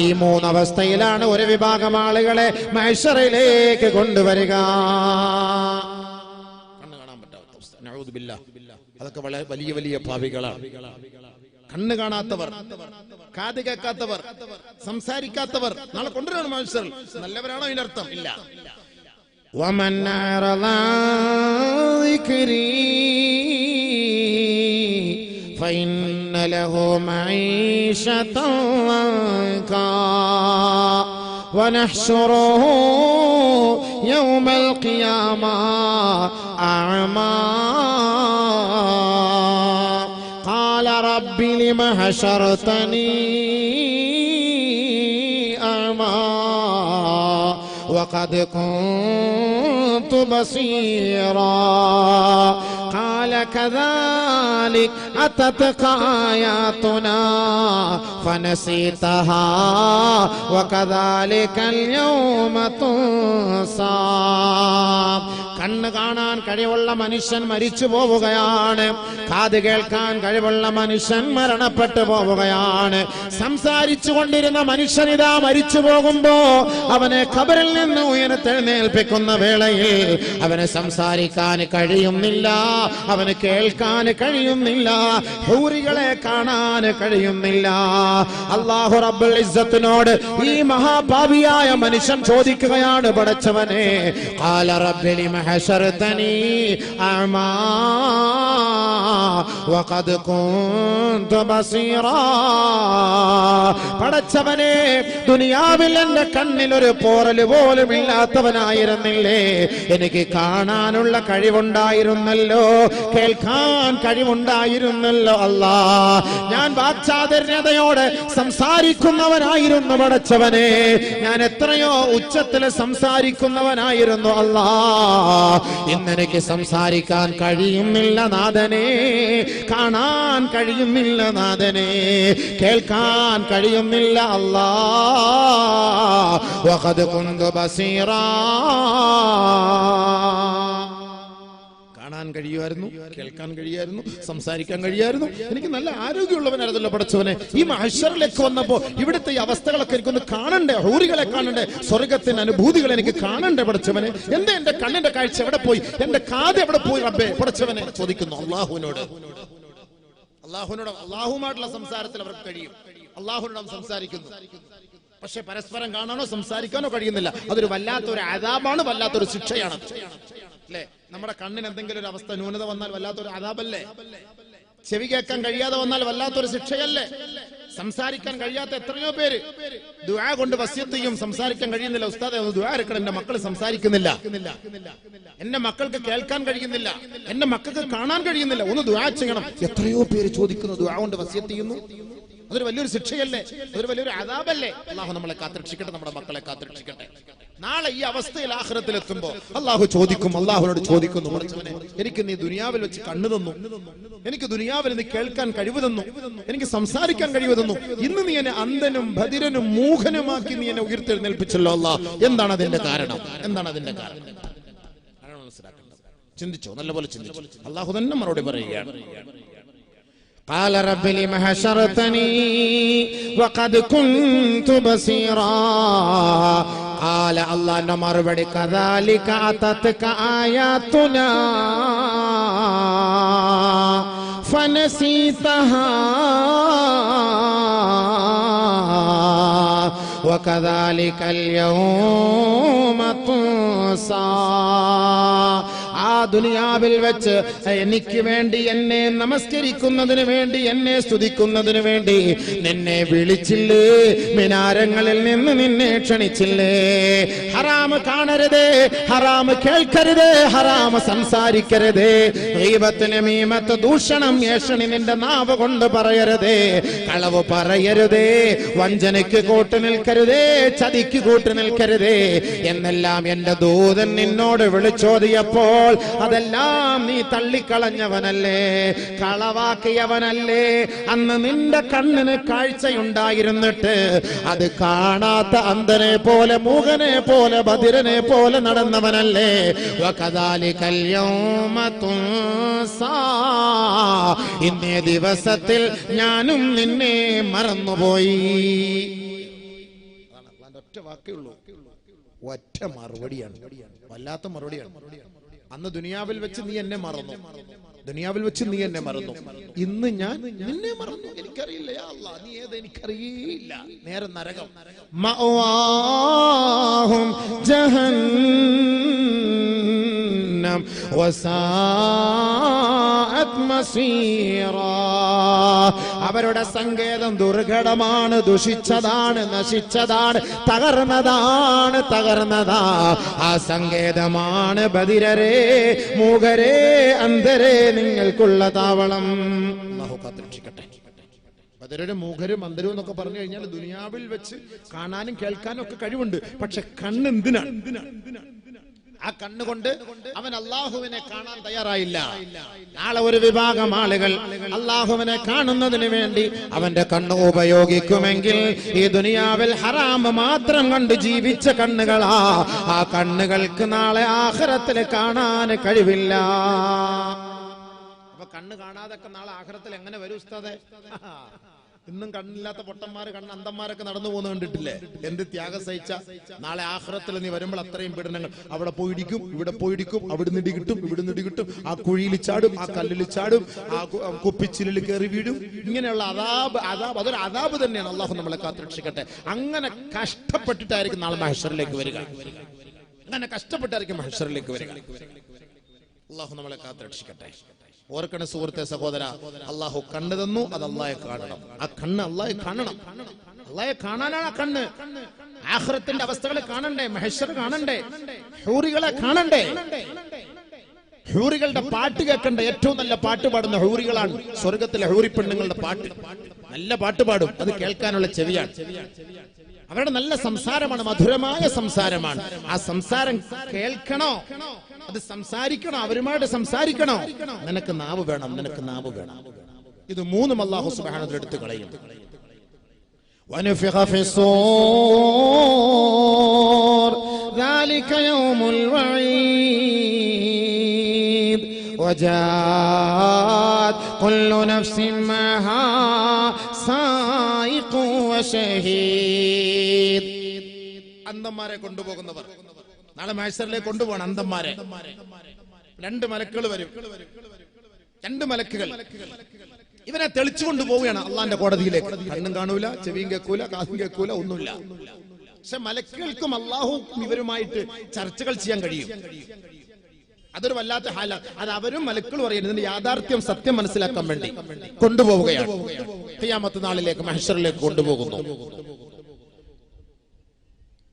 ഈ മൂന്നവസ്ഥയിലാണ് ഒരു വിഭാഗം ആളുകളെ മഹ്ശറിലേക്ക് കൊണ്ടുവരിക. കണ്ണ് കാണാൻ പറ്റാത്ത അവസ്ഥ. നഊദു ബില്ലാഹ്. അതൊക്കെ വളരെ വലിയ വലിയ പാപികളാണ്. കണ്ണ് കാണാത്തവർ, കാത് കേൾക്കാത്തവർ, സംസാരിക്കാത്തവർ നാളെ കൊണ്ടുവരണം മനുഷ്യർ. നല്ലവരാണോ അതിനർത്ഥം? ഇല്ല. ومن أعرض عن ذكري فإن له معيشة ضنكا ونحشره يوم القيامة أعمى قال رب لم حشرتني أعمى وقد كنت بصيرا قال كذلك أتتك آياتنا فنسيتها وكذلك اليوم تنسى. കണ്ണ് കാണാൻ കഴിവുള്ള മനുഷ്യൻ മരിച്ചു പോവുകയാണ്, കാത് കേൾക്കാൻ കഴിവുള്ള മനുഷ്യൻ മരണപ്പെട്ടു പോവുകയാണ്. സംസാരിച്ചു കൊണ്ടിരുന്ന മനുഷ്യൻ ഇതാ മരിച്ചു പോകുമ്പോ അവനെ ഖബറിൽ നിന്ന് ഉയർത്തെഴുന്നേൽപ്പിക്കുന്ന വേളയിൽ അവന് സംസാരിക്കാൻ കഴിയുന്നില്ല, അവന് കേൾക്കാൻ കഴിയുന്നില്ല, ഹൂറികളെ കാണാൻ കഴിയുന്നില്ല. അല്ലാഹു റബ്ബുൽ ഇസ്സത്തിനോട് ഈ മഹാപാപിയായ മനുഷ്യൻ ചോദിക്കുകയാണ്, പടച്ചവനെ, ഖാല റബ്ബി ലിമ ഹശർതനി അഅമാ വഖദ് കുൻതു ബസീറാ. പടച്ചവനെ, ദുനിയാവിൽ എന്റെ കണ്ണിൽ ഒരു പോറൽ പോലും ഇല്ലാത്തവനായിരുന്നില്ലേ? എനിക്ക് കാണാനുള്ള കഴിവുണ്ടായിരുന്നല്ലോ, കേൾക്കാൻ കഴിവുണ്ടായിരുന്നല്ലോ. അല്ലാ, ഞാൻ വാക്ചാതുര്യതയോടെ സംസാരിക്കുന്നവനായിരുന്നു പടച്ചവനെ, ഞാൻ എത്രയോ ഉച്ചത്തിൽ സംസാരിക്കുന്നവനായിരുന്നു. അല്ലാ, ഇന്നെനിക്ക് സംസാരിക്കാൻ കഴിയുന്നില്ല നാഥനെ, കാണാൻ കഴിയുന്നില്ല നാഥനെ, കേൾക്കാൻ കഴിയുന്നില്ല. അല്ലാ, വഖദ് കുന്തു ബസീറാ. കാണാൻ കഴിയുമായിരുന്നു, കേൾക്കാൻ കഴിയുമായിരുന്നു, സംസാരിക്കാൻ കഴിയുമായിരുന്നു. എനിക്ക് നല്ല ആരോഗ്യമുള്ളവനായിരുന്നല്ലോ പടച്ചവനെ. ഈ മഹ്ശറിലേക്ക് വന്നപ്പോ ഇവിടുത്തെ ഈ അവസ്ഥകളൊക്കെ എനിക്കൊന്ന് കാണണ്ടേ, ഹൂറികളെ കാണണ്ടേ, സ്വർഗത്തിന്റെ അനുഭൂതികൾ എനിക്ക് കാണണ്ടേ പടച്ചവനെ. എന്റെ കണ്ണിന്റെ കാഴ്ച എവിടെ പോയി, എന്റെ കാത് എവിടെ പോയി റബ്ബേ പടച്ചവനെ ചോദിക്കുന്നു അള്ളാഹുവിനോട്. അള്ളാഹുമായിട്ടുള്ള സംസാരത്തിൽ അവർക്ക് കഴിയും, അള്ളാഹുവിനോട് സംസാരിക്കുന്നു. പക്ഷെ പരസ്പരം കാണാനോ സംസാരിക്കാനോ കഴിയുന്നില്ല. അതൊരു വല്ലാത്തൊരു അദാബാണ്, വല്ലാത്തൊരു ശിക്ഷയാണ് അല്ലേ? നമ്മുടെ കണ്ണിന് എന്തെങ്കിലും ഒരു അവസ്ഥ ന്യൂനത വന്നാൽ വല്ലാത്തൊരു അദാബല്ലേ? ചെവി കേൾക്കാൻ കഴിയാതെ വന്നാൽ വല്ലാത്തൊരു ശിക്ഷയല്ലേ? സംസാരിക്കാൻ കഴിയാത്ത എത്രയോ പേര് ദുആ കൊണ്ട് വസിയത്ത് ചെയ്യും, സംസാരിക്കാൻ കഴിയുന്നില്ല. ഉസ്താദേ ഒന്ന് ദുആ ഇറക്കണം, എന്റെ മക്കൾ സംസാരിക്കുന്നില്ല, എന്റെ മക്കൾക്ക് കേൾക്കാൻ കഴിയുന്നില്ല, എന്റെ മക്കൾക്ക് കാണാൻ കഴിയുന്നില്ല, ഒന്ന് ദുആ ചെയ്യണം. എത്രയോ പേര് ചോദിക്കുന്നു, ദുആ കൊണ്ട് വസിയത്ത് ചെയ്യുന്നു. അതൊരു വലിയൊരു ശിക്ഷയല്ലേ? അതൊരു വലിയൊരു അദാബല്ലേ? അല്ലാഹു നമ്മളെ കാത്തുരക്ഷിക്കട്ടെ, നമ്മുടെ മക്കളെ കാത്തുരക്ഷിക്കട്ടെ. നാളെ ഈ അവസ്ഥയിൽ ആഖിറത്തിൽ എത്തുമ്പോ അല്ലാഹു ചോദിക്കും, അല്ലാഹുവിനോട് ചോദിക്കുന്നു, പടച്ചവനെ, എനിക്ക് നീ ദുനിയാവിൽ വെച്ച് കണ്ണു തന്നു, എനിക്ക് ദുനിയാവിൽ നീ കേൾക്കാൻ കഴിവ് തന്നു, എനിക്ക് സംസാരിക്കാൻ കഴിവ് തന്നു. ഇന്ന് നീ എന്നെ അന്ധനും ബധിരനും മൂഖനുമാക്കി നീ എന്നെ ഉയർത്തെഴുന്നേൽപ്പിച്ചല്ലോ അല്ലാഹ്. എന്താണ് അതിന്റെ കാരണം? എന്താണ് അതിന്റെ കാരണം? മനസ്സിലാക്കേണ്ടത്. ചിന്തിച്ചോ, നല്ലപോലെ ചിന്തിച്ചോ. അല്ലാഹു തന്നെ മറുപടി പറയുകയാണ്. قال رب لم حشرتني وقد كنت بصيرا قال الله മറുപടി كذلك أتتك آياتنا فنسيتها وكذلك اليوم تنسى. ആ ആ ദുനിയാവിൽ വെച്ച് എനിക്ക് വേണ്ടി എന്നെ നമസ്കരിക്കുന്നതിന് വേണ്ടി എന്നെ സ്തുതിക്കുന്നതിന് വേണ്ടി നിന്നെ വിളിച്ചില്ലേ, മിനാരങ്ങളിൽ നിന്ന് നിന്നെ ക്ഷണിച്ചില്ലേ. ഹറാമ് കാണരുതേ, ഹറാമ് കേൾക്കരുതേ, ഹറാമ് സംസാരിക്കരുതേ, ഗീബത്ത് നമീമത്ത് ദൂഷണം ഏഷണി നിന്റെ നാവ് കൊണ്ട് പറയരുതേ, കളവ് പറയരുതേ, വഞ്ചനയ്ക്ക് കൂട്ടു നിൽക്കരുതേ, ചതിക്ക് കൂട്ടു നിൽക്കരുതേ എന്നെല്ലാം എന്റെ ദൂതൻ നിന്നോട് വിളിച്ചോദിയപ്പോൾ അതെല്ലാം നീ തള്ളിക്കളഞ്ഞവനല്ലേ, കളവാക്കിയവനല്ലേ. അന്ന് നിന്റെ കണ്ണിന് കാഴ്ചയുണ്ടായിരുന്നിട്ട് അത് കാണാത്ത അന്ധനെ പോലെ, മൂകനെ പോലെ, ബധിരനെ പോലെ നടന്നവനല്ലേ. വകദാലികൽ യൗമ തുൻസാ, ഇന്നേ ദിവസത്തിൽ ഞാനും നിന്നെ മറന്നുപോയി. ഒറ്റ വാക്കേ ഉള്ളൂ, ഒറ്റ മറുപടിയാണ്, വല്ലാത്ത മറുപടിയാണ്. അന്ന് ദുനിയാവിൽ വെച്ച് നീ എന്നെ മറന്നു, ദുനിയാവിൽ വെച്ച് നീ എന്നെ മറന്നു, ഇന്ന് ഞാൻ നിന്നെ മറന്നു. എനിക്കറിയില്ല യാ അല്ലാഹ്, നീ ഏത് എനിക്കറിയില്ല. നേരെ നരകം. മഅവാഹും ജഹന്നം വസാഅത് മസീറാ, അവരുടെ സങ്കേതം ദുർഘടമാണ്, ദുഷിച്ചതാണ്, നശിച്ചതാണ്, തകർന്നതാണ്, തകർന്നതാ. ആ സങ്കേതമാണ് ബധിരരേ, മൂകരേ, അന്ധരേ നിങ്ങൾക്കുള്ള താവളം. അല്ലാഹു കാത്തുരക്ഷിക്കട്ടെ. ബധിരരും മൂകരും അന്ധരും എന്നൊക്കെ പറഞ്ഞു കഴിഞ്ഞാൽ ദുനിയാവിൽ വെച്ച് കാണാനും കേൾക്കാനും ഒക്കെ കഴിവുണ്ട്. പക്ഷെ കണ്ണ് എന്തിനാണ്? ആ കണ്ണുകൊണ്ട് അവൻ അള്ളാഹുവിനെ കാണാൻ തയ്യാറായില്ല. നാളെ ഒരു വിഭാഗം ആളുകൾ അള്ളാഹുവിനെ കാണുന്നതിന് വേണ്ടി അവന്റെ കണ്ണ് ഉപയോഗിക്കുമെങ്കിൽ ഈ ദുനിയാവിൽ ഹറാം മാത്രം കണ്ട് ജീവിച്ച കണ്ണുകളാ, ആ കണ്ണുകൾക്ക് നാളെ ആഖിറത്തിൽ കാണാൻ കഴിവില്ല. അപ്പൊ കണ്ണ് കാണാതൊക്കെ നാളെ ആഖിറത്തിൽ എങ്ങനെ വരും ഉസ്താദേ? ഇന്നും കണ്ണില്ലാത്ത പൊട്ടന്മാര്, കണ്ണന്തന്മാരൊക്കെ നടന്നു പോകുന്ന കണ്ടിട്ടില്ലേ? എന്ത് ത്യാഗം സഹിച്ച. നാളെ ആഖിറത്തിൽ നീ വരുമ്പോൾ അത്രയും പീഡനങ്ങൾ. അവിടെ പോയിടിക്കും, ഇവിടെ പോയിടിക്കും, അവിടുന്ന് ഇടി കിട്ടും, ഇവിടുന്ന് ഇടി കിട്ടും, ആ കുഴിയിൽ ചാടും, ആ കല്ലിൽ ചാടും, ആ കുപ്പിച്ചിലിൽ കയറി വീടും. ഇങ്ങനെയുള്ള അതാബ്, അതൊരു അതാബ് തന്നെയാണ്. അള്ളാഹു നമ്മളെ കാത്തുരക്ഷിക്കട്ടെ. അങ്ങനെ കഷ്ടപ്പെട്ടിട്ടായിരിക്കും നാളെ മഹ്ശറിലേക്ക് വരിക, അങ്ങനെ കഷ്ടപ്പെട്ടായിരിക്കും മഹ്ശറിലേക്ക് വരിക. അള്ളാഹു നമ്മളെ കാത്തുരക്ഷിക്കട്ടെ. ഓർക്കണ സുഹൃത്തെ, സഹോദര, അള്ളാഹു കണ്ണ് തന്നു, അത് അള്ളാഹെ കാണണം. ആ കണ്ണ് അള്ളാഹെ കാണണം. അള്ളാഹെ കാണാനാണ് ആ കണ്ണ്. ആഖിറത്തിന്റെ അവസ്ഥകളെ കാണണ്ടേ, മഹ്ശർ കാണണ്ടേ, ഹൂറികളെ കാണണ്ടേ, ഹൂറികളുടെ പാട്ട് കേൾക്കണ്ടേ. ഏറ്റവും നല്ല പാട്ട് പാടുന്ന ഹൂറികളാണ്. സ്വർഗത്തിലെ ഹൂറി പെണ്ണുങ്ങളുടെ പാട്ട്, നല്ല പാട്ട് പാടും. അത് കേൾക്കാനുള്ള ചെവിയാണ്. അവരുടെ നല്ല സംസാരമാണ്, മധുരമായ സംസാരമാണ്. ആ സംസാരം കേൾക്കണോ, അത് സംസാരിക്കണോ, അവരുമായിട്ട് സംസാരിക്കണോ? നിനക്ക് നാവ് വേണം, നിനക്ക് നാവ് വേണം. ഇത് മൂന്നും അല്ലാഹു സുബ്ഹാനഹു വ തആല എടുത്തു കളയും. വനഫിഖ ഫിസ്സൂർ ذلك يوم الوعيد وجاءت كل نفس معها سائق وشهيد. അന്തന്മാരെ കൊണ്ടുപോകുന്നവർ നാളെ മഹ്ശറിലേക്ക് കൊണ്ടുപോകണം. അന്തന്മാരെ രണ്ട് മലക്കുകൾ വരും, രണ്ട് മലക്കുകൾ ഇവനെ തെളിച്ചു കൊണ്ടുപോവുകയാണ് അള്ളാന്റെ കോടതിയിലേക്ക്. കണ്ണും കാണൂല, ചെവിയും കേൾക്കൂല, കാതും കേൾക്കൂല, ഒന്നുമില്ല. പക്ഷെ മലക്കുകൾക്കും അള്ളാഹു ഇവരുമായിട്ട് ചർച്ചകൾ ചെയ്യാൻ കഴിയും. അതൊരു വല്ലാത്ത ഹാലാണ്. അത് അവരും മലക്കുകൾ പറയുന്നത് ഇതിന്റെ യാഥാർത്ഥ്യം, സത്യം മനസ്സിലാക്കാൻ വേണ്ടി കൊണ്ടുപോവുകയാണ്. ഖിയാമത്ത് നാളിലേക്ക്, മഹ്ശറിലേക്ക് കൊണ്ടുപോകുന്നു.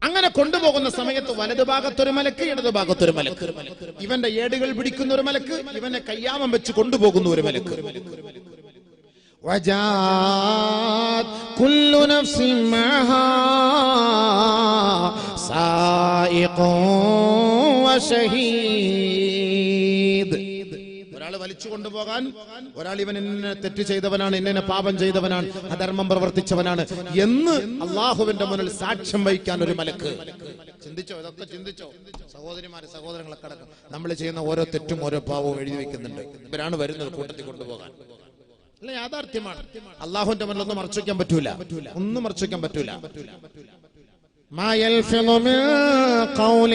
അങ്ങനെ കൊണ്ടുപോകുന്ന സമയത്ത് വലതുഭാഗത്തൊരു മലക്ക്, ഇടതുഭാഗത്തൊരു മലക്ക്, ഇവന്റെ ഏടുകൾ പിടിക്കുന്ന ഒരു മലക്ക്, ഇവനെ കയ്യാമം വെച്ച് കൊണ്ടുപോകുന്ന ഒരു മലക്ക്. وجاءت كل نفس معها سائق وشهيد. ഒരാൾ വലിച്ചു കൊണ്ടുപോകാൻ, ഒരാൾ ഇവൻ ഇന്ന തെറ്റ് ചെയ്തവനാണ്, ഇന്ന പാപം ചെയ്തവനാണ്, അധർമ്മം പ്രവർത്തിച്ചവനാണ് എന്ന് അള്ളാഹുവിന്റെ മുന്നിൽ സാക്ഷ്യം വഹിക്കാൻ ഒരു മലക്ക്. ചിന്തിച്ചോ, ഇതൊക്കെ ചിന്തിച്ചോ സഹോദരിമാരെ, സഹോദരങ്ങളൊക്കെ അടക്കം. നമ്മൾ ചെയ്യുന്ന ഓരോ തെറ്റും ഓരോ പാവവും എഴുതി വെക്കുന്നുണ്ട്. ഇവരാണ് വരുന്നത് കൂട്ടത്തിൽ കൊണ്ടുപോകാൻ. അല്ല, യാഥാർത്ഥ്യമാണ്. അള്ളാഹുവിന്റെ മുന്നിൽ ഒന്നും മറച്ചു വെക്കാൻ പറ്റൂല, ഒന്നും മറച്ചു വെക്കാൻ പറ്റൂല. ما يلفظ من قول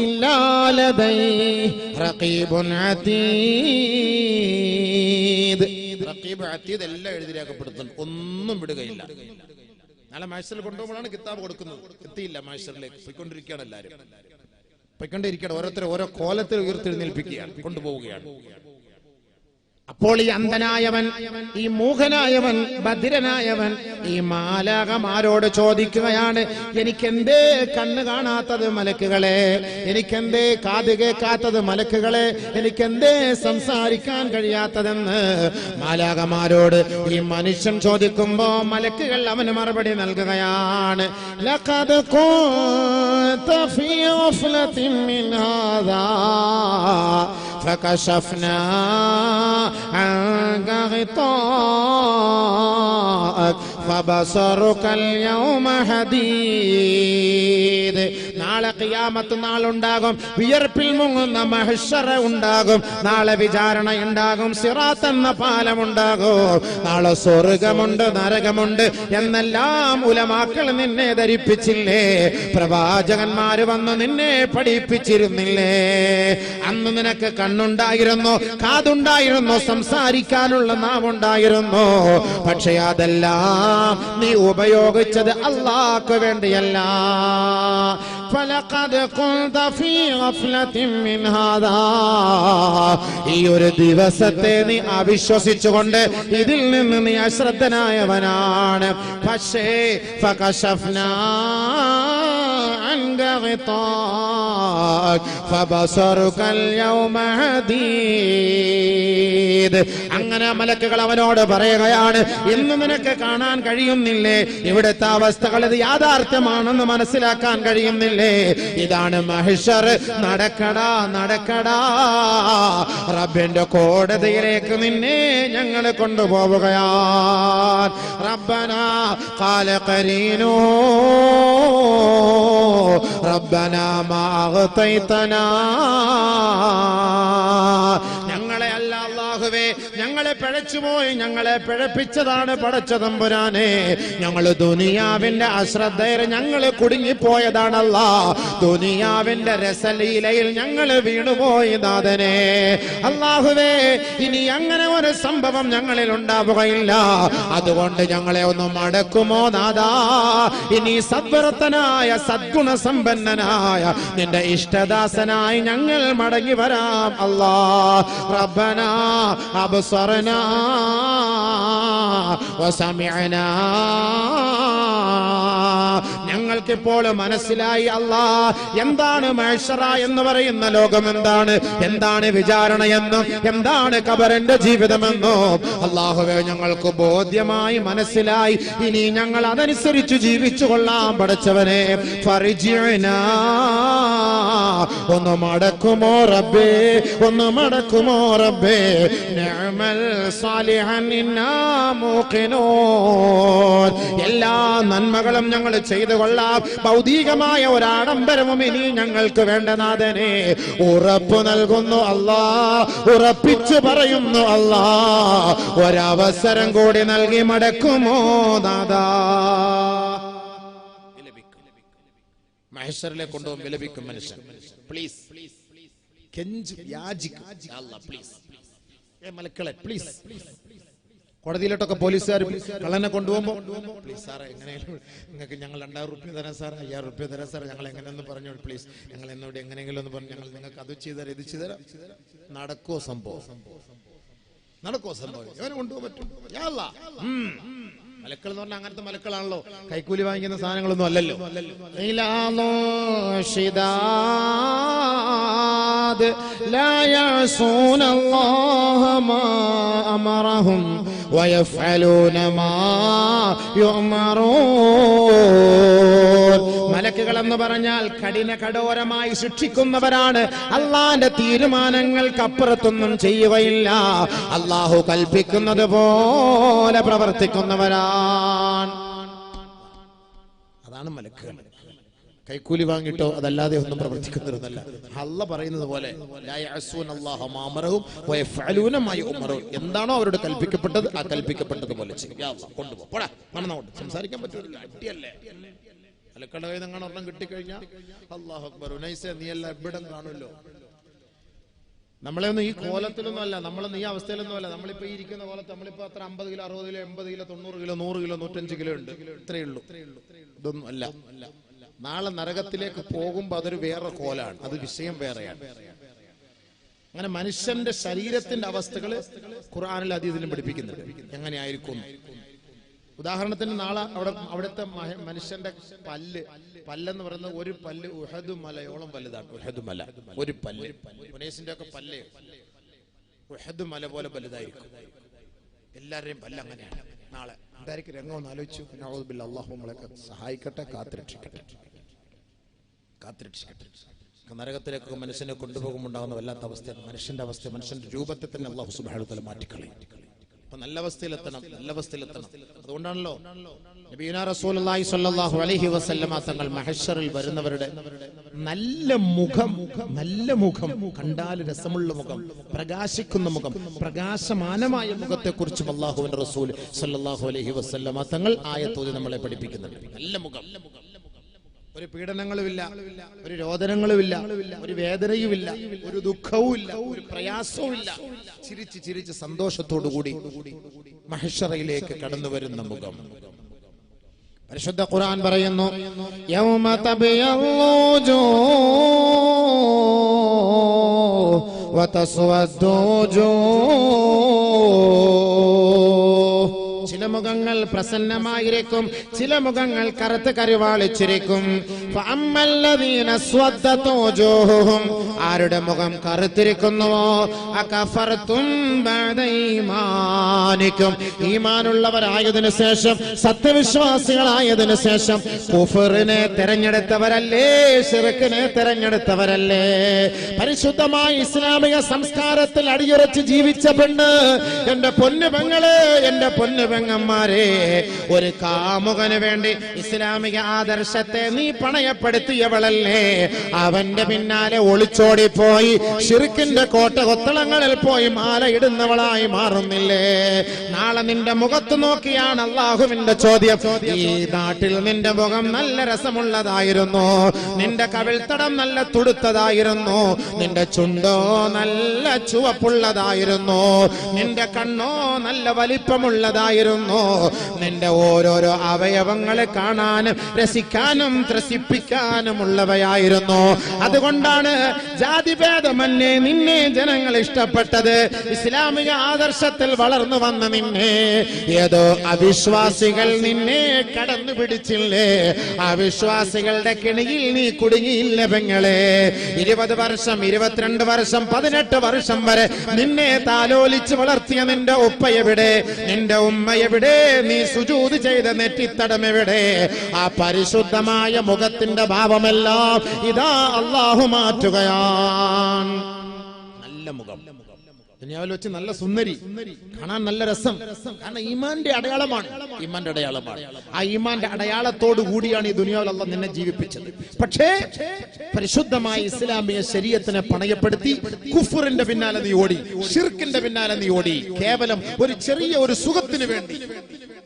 إلا لديه رقيب عتيد. റഖീബ് അതീദ് എല്ലാം എഴുതി രേഖപ്പെടുത്തുന്നു, ഒന്നും വിടുകയില്ല. നാളെ മഹ്ശറിൽ കൊണ്ടുപോകുമ്പോഴാണ് കിതാബ് കൊടുക്കുന്നത്. എത്തിയില്ല, മഹ്ശറിലേക്ക് പോയിക്കൊണ്ടിരിക്കുകയാണ് എല്ലാവരും. പൊയ്ക്കൊണ്ടിരിക്കട്ടെ. ഓരോരുത്തരെ ഓരോ കോലത്തിൽ ഉയർത്തെഴുന്നേൽപ്പിക്കുകയാണ്, കൊണ്ടുപോവുകയാണ്. അപ്പോൾ ഈ അന്ധനായവൻ, ഈ മൂഖനായവൻ, ബധിരനായവൻ ഈ മാലാകമാരോട് ചോദിക്കുകയാണ്, എനിക്കെന്തേ കണ്ണ് കാണാത്തത് മലക്കുകളെ, എനിക്കെന്തേ കാത് കേൾക്കാത്തത് മലക്കുകളെ, എനിക്കെന്തേ സംസാരിക്കാൻ കഴിയാത്തതെന്ന് മാലാകമാരോട് ഈ മനുഷ്യൻ ചോദിക്കുമ്പോ മലക്കുകൾ അവന് മറുപടി നൽകുകയാണ്. ലഖദ് കുൻത ഫീ ഗഫ്ലത്തിൻ മിൻ ഹാദാ ഫകശഫ്നാ عنك غطاءك فبصرك اليوم حديد. നാളെ ഖിയാമത്ത് നാളുണ്ടാകും, വിയർപ്പിൽ മുങ്ങുന്ന മഹ്ശറ ഉണ്ടാകും, നാളെ വിചാരണ ഉണ്ടാകും, സിറാത്ത് എന്ന പാലമുണ്ടാകും, നാളെ സ്വർഗമുണ്ട് നരകമുണ്ട് എന്നെല്ലാം ഉലമാക്കൾ നിന്നെ ധരിപ്പിച്ചില്ലേ, പ്രവാചകന്മാര് വന്ന് നിന്നെ പഠിപ്പിച്ചിരുന്നില്ലേ? അന്ന് നിനക്ക് കണ്ണുണ്ടായിരുന്നു, കാതുണ്ടായിരുന്നു, സംസാരിക്കാനുള്ള നാവുണ്ടായിരുന്നു, പക്ഷേ അതെല്ലാം നീ ഉപയോഗിച്ചത് അല്ലാഹ്ക്ക് വേണ്ടിയല്ല. فلقد كنت في غفلة من هذا. ഈ ഒരു ദിവസത്തെ നീ അവിശ്വസിച്ചുകൊണ്ട് ഇതിൽ നിന്ന് നീ അശ്രദ്ധനായവനാണ്. പക്ഷേ فكشفنا عنك غطاءك فبصرك اليوم حديد. അങ്ങനെ മലക്കുകൾ അവനോട് പറയുകയാണ്, ഇന്ന് നിനക്ക് കാണാൻ കഴിയുന്നില്ലേ? ഇവിടുത്തെ അവസ്ഥകൾ ഇത് യാഥാർത്ഥ്യമാണെന്ന് മനസ്സിലാക്കാൻ കഴിയുന്നില്ലേ? ഇതാണ് മഹ്ശർ. നടക്കടാ നടക്കടാ, റബ്ബിന്റെ കോടതിയിലേക്ക് നിന്നെ ഞങ്ങൾ കൊണ്ടുപോവുകയാണ്. റബ്ബനാ ഖാല ഖരീനു റബ്ബനാ മാ അഗ്തൈതനാ. ഞങ്ങളെ അല്ല അല്ലാഹുവേ, ഞങ്ങളെ പിഴച്ചുപോയി, ഞങ്ങളെ പിഴപ്പിച്ചതാണ് പടച്ച തമ്പുരാനെ. ഞങ്ങൾ ദുനിയാവിന്റെ അശ്രദ്ധയിൽ ഞങ്ങൾ കുടുങ്ങിപ്പോയതാണല്ല, ദുനിയാവിന്റെ രസലീലയിൽ ഞങ്ങൾ വീണുപോയി നാഥനെ. അല്ലാഹുവേ, ഇനി അങ്ങനെ ഒരു സംഭവം ഞങ്ങളിൽ ഉണ്ടാവുകയില്ല. അതുകൊണ്ട് ഞങ്ങളെ ഒന്ന് മടക്കുമോ നാഥാ? ഇനി സദ്വൃത്തനായ സദ്ഗുണസമ്പന്നനായ നിന്റെ ഇഷ്ടദാസനായി ഞങ്ങൾ മടങ്ങി വരാം. അല്ലാ റബ്ബനാ അബ്സറനാ വസമിഅനാ. ഞങ്ങൾക്കിപ്പോൾ മനസ്സിലായി അല്ലാ, എന്താണ് മഹ്ശറ എന്ന് പറയുന്ന ലോകം, എന്താണ് വിചാരണയെന്നും എന്താണ് ഖബറിന്റെ ജീവിതമെന്നും അല്ലാഹുവേ ഞങ്ങൾക്ക് ബോധ്യമായി മനസ്സിലായി. ഇനി ഞങ്ങൾ അതനുസരിച്ച് ജീവിച്ചു കൊള്ളാം പടച്ചവനെ. ഫർജിഅനാ, ഒന്ന് മടക്കുമോ റബ്ബേ, ഒന്ന് മടക്കുമോ റബ്ബേ. നിഅമൽ സാലിഹൻ ഇന്നാ മൂഖിനൂൻ. എല്ലാ നന്മകളും ഞങ്ങൾ ചെയ്തു കൊള്ളാം, ഭൗതികമായ ഒരാഡംബരവും ഇനി ഞങ്ങൾക്ക് വേണ്ട നാഥനെ. ഉറപ്പ് നൽകുന്നു അല്ലാ, ഉറപ്പിച്ചു പറയുന്നു അല്ലാ, ഒരവസരം കൂടി നൽകി മടക്കുമോ നാഥാ? മഹ്ശറിലേക്ക് കൊണ്ടുപോകും, വിലപിക്കും മനുഷ്യൻ. പ്ലീസ് കെഞ്ചും യാചിക്കും, അല്ലാ പ്ലീസ്, മലക്കളെ പ്ലീസ്. കോടതിയിലോട്ടൊക്കെ പോലീസുകാർ കള്ളനെ കൊണ്ടുപോകുമ്പോ, പ്ലീസ് സാറേ എങ്ങനെയാലും നിങ്ങൾക്ക് ഞങ്ങൾ 2000 റുപ്യ തരാം സാർ, 5000 റുപ്യ തരാം സാർ, ഞങ്ങൾ എങ്ങനെയെന്ന് പറഞ്ഞു, പ്ലീസ് ഞങ്ങൾ എന്നോട് എങ്ങനെയെങ്കിലും ഒന്ന് പറഞ്ഞു, ഞങ്ങൾ നിങ്ങൾക്ക് അത് ചെയ്തുതരാം ഇത് ചെയ്തുതരാം. നടക്കോ സംഭവം? നടക്കോ സംഭവം? ഇവനെ കൊണ്ടുപോകാൻ പറ്റും? മലക്കൾ എന്ന് പറഞ്ഞാൽ അങ്ങനത്തെ മലക്കളാണല്ലോ, കൈക്കൂലി വാങ്ങിക്കുന്ന സാധനങ്ങളൊന്നും അല്ലല്ലോ. لا يعصون الله ما أمرهم ويفعلون ما يؤمرون. മലക്കുകൾ എന്ന് പറഞ്ഞാൽ കഠോരമായി ശിക്ഷിക്കുന്നവരാണ്. അള്ളാന്റെ തീരുമാനങ്ങൾക്കപ്പുറത്തൊന്നും ചെയ്യുകയില്ല, അള്ളാഹു കൽപ്പിക്കുന്നത് പോലെ പ്രവർത്തിക്കുന്നവരാണ്. അതാണ് മലക്കുകൾ. കൈക്കൂലി വാങ്ങിട്ടോ അതല്ലാതെ ഒന്നും പ്രവർത്തിക്കുന്നവരല്ല. അല്ലാഹ് പറയുന്നത് പോലെ എന്താണോ അവരോട് കൽപ്പിക്കപ്പെട്ടത് ആ കൽപ്പിക്കപ്പെട്ടതുപോലെ ചെയ്യും. കൊണ്ടുപോടാ, മണന്നോട്ട് സംസാരിക്കാൻ പറ്റൂല, അടിയല്ലേ. മലക്കളുടെ കയ്യിൽ നിന്ന് ഒരെണ്ണം കിട്ടിക്കഴിഞ്ഞാൽ അല്ലാഹു അക്ബർ, ഉനൈസേ നീ എല്ലാം എവിടം കാണുമല്ലോ. നമ്മളെ ഒന്നും ഈ കോലത്തിലൊന്നും അല്ല, നമ്മളൊന്നും ഈ അവസ്ഥയിലൊന്നും അല്ല. നമ്മളിപ്പോ ഈ ഇരിക്കുന്ന കോലത്ത് നമ്മളിപ്പോ അത്ര 50 kilo 60 kilo 80 kilo 90 kilo 100 kilo 105 kilo ഉണ്ട്, ഇത്രയേ ഉള്ളൂ. ഇതൊന്നും അല്ല. നാളെ നരകത്തിലേക്ക് പോകുമ്പോൾ അതൊരു വേറെ കോലാണ്, അത് വിഷയം വേറെയാണ്. അങ്ങനെ മനുഷ്യന്റെ ശരീരത്തിന്റെ അവസ്ഥകൾ ഖുർആനിൽ അതീതിലും പഠിപ്പിക്കുന്നുണ്ട് എങ്ങനെയായിരിക്കും. ഉദാഹരണത്തിന് നാളെ അവിടുത്തെ മനുഷ്യന്റെ പല്ലെന്ന് പറയുന്നത് ഒരു പല്ല് ഉഹദ് മലയോളം വലുതാണ്. ഉഹദ് മല ഒരു പല്ല്, മുനേസിന്റെ ഒക്കെ പല്ല് ഉഹദ് മല പോലെ വലുതായിരിക്കും. എല്ലാവരുടെയും പല്ല് അങ്ങനെയാണ്. നാളെ എന്തായിരിക്കും രംഗം ഒന്ന് ആലോചിച്ചു. അല്ലാഹു നമ്മളൊക്കെ സഹായിക്കട്ടെ, കാത്തുരക്ഷിക്കട്ടെ. നരകത്തിലേക്കൊക്കെ മനുഷ്യനെ കൊണ്ടുപോകുമ്പോണ്ടാകുന്ന വല്ലാത്ത അവസ്ഥയാണ് മനുഷ്യന്റെ അവസ്ഥ. മനുഷ്യന്റെ രൂപത്തെ തന്നെ അല്ലാഹു സുബ്ഹാനഹു വ തആല മാറ്റിക്കളയും. അപ്പൊ നല്ല അവസ്ഥയിലെത്തണം, നല്ല അവസ്ഥയിലെത്തണം. അതുകൊണ്ടാണല്ലോ നബിയുനാ റസൂലുള്ളാഹി സ്വല്ലല്ലാഹു അലൈഹി വസല്ലമ തങ്ങൾ മഹ്ശറിൽ വരുന്നവരുടെ നല്ല മുഖം കണ്ടാൽ രസമുള്ള മുഖം, പ്രകാശിക്കുന്ന മുഖം, പ്രകാശമാനമായ മുഖത്തെ കുറിച്ചും അല്ലാഹുവിന്റെ റസൂൽ സ്വല്ലല്ലാഹു അലൈഹി വസല്ലമ തങ്ങൾ ആയത്തോതി നമ്മളെ പഠിപ്പിക്കുന്നുണ്ട്. നല്ല മുഖം, ഒരു പീഡനങ്ങളുമില്ല, ഒരു രോദനങ്ങളുമില്ല, ഒരു വേദനയുമില്ല, ഒരു ദുഃഖവുമില്ല, ഒരു പ്രയാസവുമില്ല. ചിരിച്ച് ചിരിച്ച് സന്തോഷത്തോടു കൂടി മഹ്ശറയിലേക്ക് കടന്നു വരുന്ന മുഖം. പരിശുദ്ധ ഖുർആൻ പറയുന്നു, യൗമ തബയള്ളു വജൂഹ് വതസ്വദ്ദു വജൂഹ്. ചില മുഖങ്ങൾ പ്രസന്നമായിരിക്കും, ചില മുഖങ്ങൾ കറുത്ത് കരുവാളിച്ചിരിക്കും. ആരുടെ മുഖം കറുത്തിരിക്കുന്നുവോ അകഫർതും ബഅദ ഈമാനിക്കും, ഈമാനുള്ളവരായതിനു ശേഷം, സത്യവിശ്വാസികളായതിനു ശേഷം കുഫറിനെ തെരഞ്ഞെടുത്തവരല്ലേ, ശിർക്കിനെ തെരഞ്ഞെടുത്തവരല്ലേ. പരിശുദ്ധമായ ഇസ്ലാമിക സംസ്കാരത്തിൽ അടിയുറച്ച് ജീവിച്ച പെണ്ണ്, എന്റെ പൊന്നു പെങ്ങളെ, എന്റെ പൊന്നു പെങ്ങന്മാരെ, ഒരു കാമുകന് വേണ്ടി ഇസ്ലാമിക ആദർശത്തെ നീ പണയപ്പെടുത്തിയവളല്ലേ. അവന്റെ പിന്നാലെ ഒളിച്ചോടിപ്പോയി ശിർക്കിന്റെ കോട്ടകൊത്തളങ്ങളിൽ പോയി മാലയിടുന്നവളായി മാറുന്നില്ലേ? നാളെ നിന്റെ മുഖത്ത് നോക്കിയാണ് അല്ലാഹുവിന്റെ ചോദ്യം. ഈ നാട്ടിൽ നിന്റെ മുഖം നല്ല രസമുള്ളതായിരുന്നു, നിന്റെ കവിൾത്തടം നല്ല തുടുത്തതായിരുന്നു, നിന്റെ ചുണ്ടോ നല്ല ചുവപ്പുള്ളതായിരുന്നു, നിന്റെ കണ്ണോ നല്ല വലിപ്പമുള്ളതായിരുന്നു, നിന്റെ ഓരോരോ അവയവങ്ങളെ കാണാനും രസിക്കാനും ത്രസിപ്പിക്കാനുമുള്ളവയായിരുന്നു. അതുകൊണ്ടാണ് ജാതിഭേദമന്യേ നിന്നെ ജനങ്ങൾ ഇഷ്ടപ്പെട്ടത്. ഇസ്ലാമിക ആദർശത്തിൽ വളർന്നു വന്ന നിന്നെ ഏതോ അവിശ്വാസികൾ നിന്നെ കടന്നു പിടിച്ചില്ലേ? അവിശ്വാസികളുടെ കിണിയിൽ നീ കുടുങ്ങിയില്ല പെങ്ങളെ. 20 വർഷം, 22 വർഷം, 18 വർഷം വരെ നിന്നെ താലോലിച്ച് വളർത്തിയ നിന്റെ ഉപ്പ എവിടെ? നിന്റെ ഉമ്മ എവിടെ? നീ സുജൂദ് ചെയ്ത നെറ്റിത്തടം എവിടെ? ആ പരിശുദ്ധമായ മുഖത്തിന്റെ ഭാവമെല്ലാം ഇതാ അല്ലാഹു മാറ്റുകയാണ്. നല്ല മുഖം, ദുനിയാവിൽ വെച്ച് നല്ല സുന്ദരി, കാണാൻ നല്ല രസം. കാരണം ഈമാന്റെ അടയാളമാണ്, ഈമാന്റെ അടയാളമാണ്. ആ ഈമാന്റെ അടയാളത്തോടു കൂടിയാണ് ഈ ദുനിയാവിൽ അല്ലാഹു നിന്നെ ജീവിപ്പിച്ചത്. പക്ഷേ പരിശുദ്ധമായ ഇസ്ലാമിക ശരീഅത്തിനെ പണയപ്പെടുത്തി കുഫറിന്റെ പിന്നാലെ നീ ഓടി, ഷിർക്കിന്റെ പിന്നാലെ നീ ഓടി, കേവലം ഒരു ചെറിയ ഒരു സുഖത്തിന് വേണ്ടി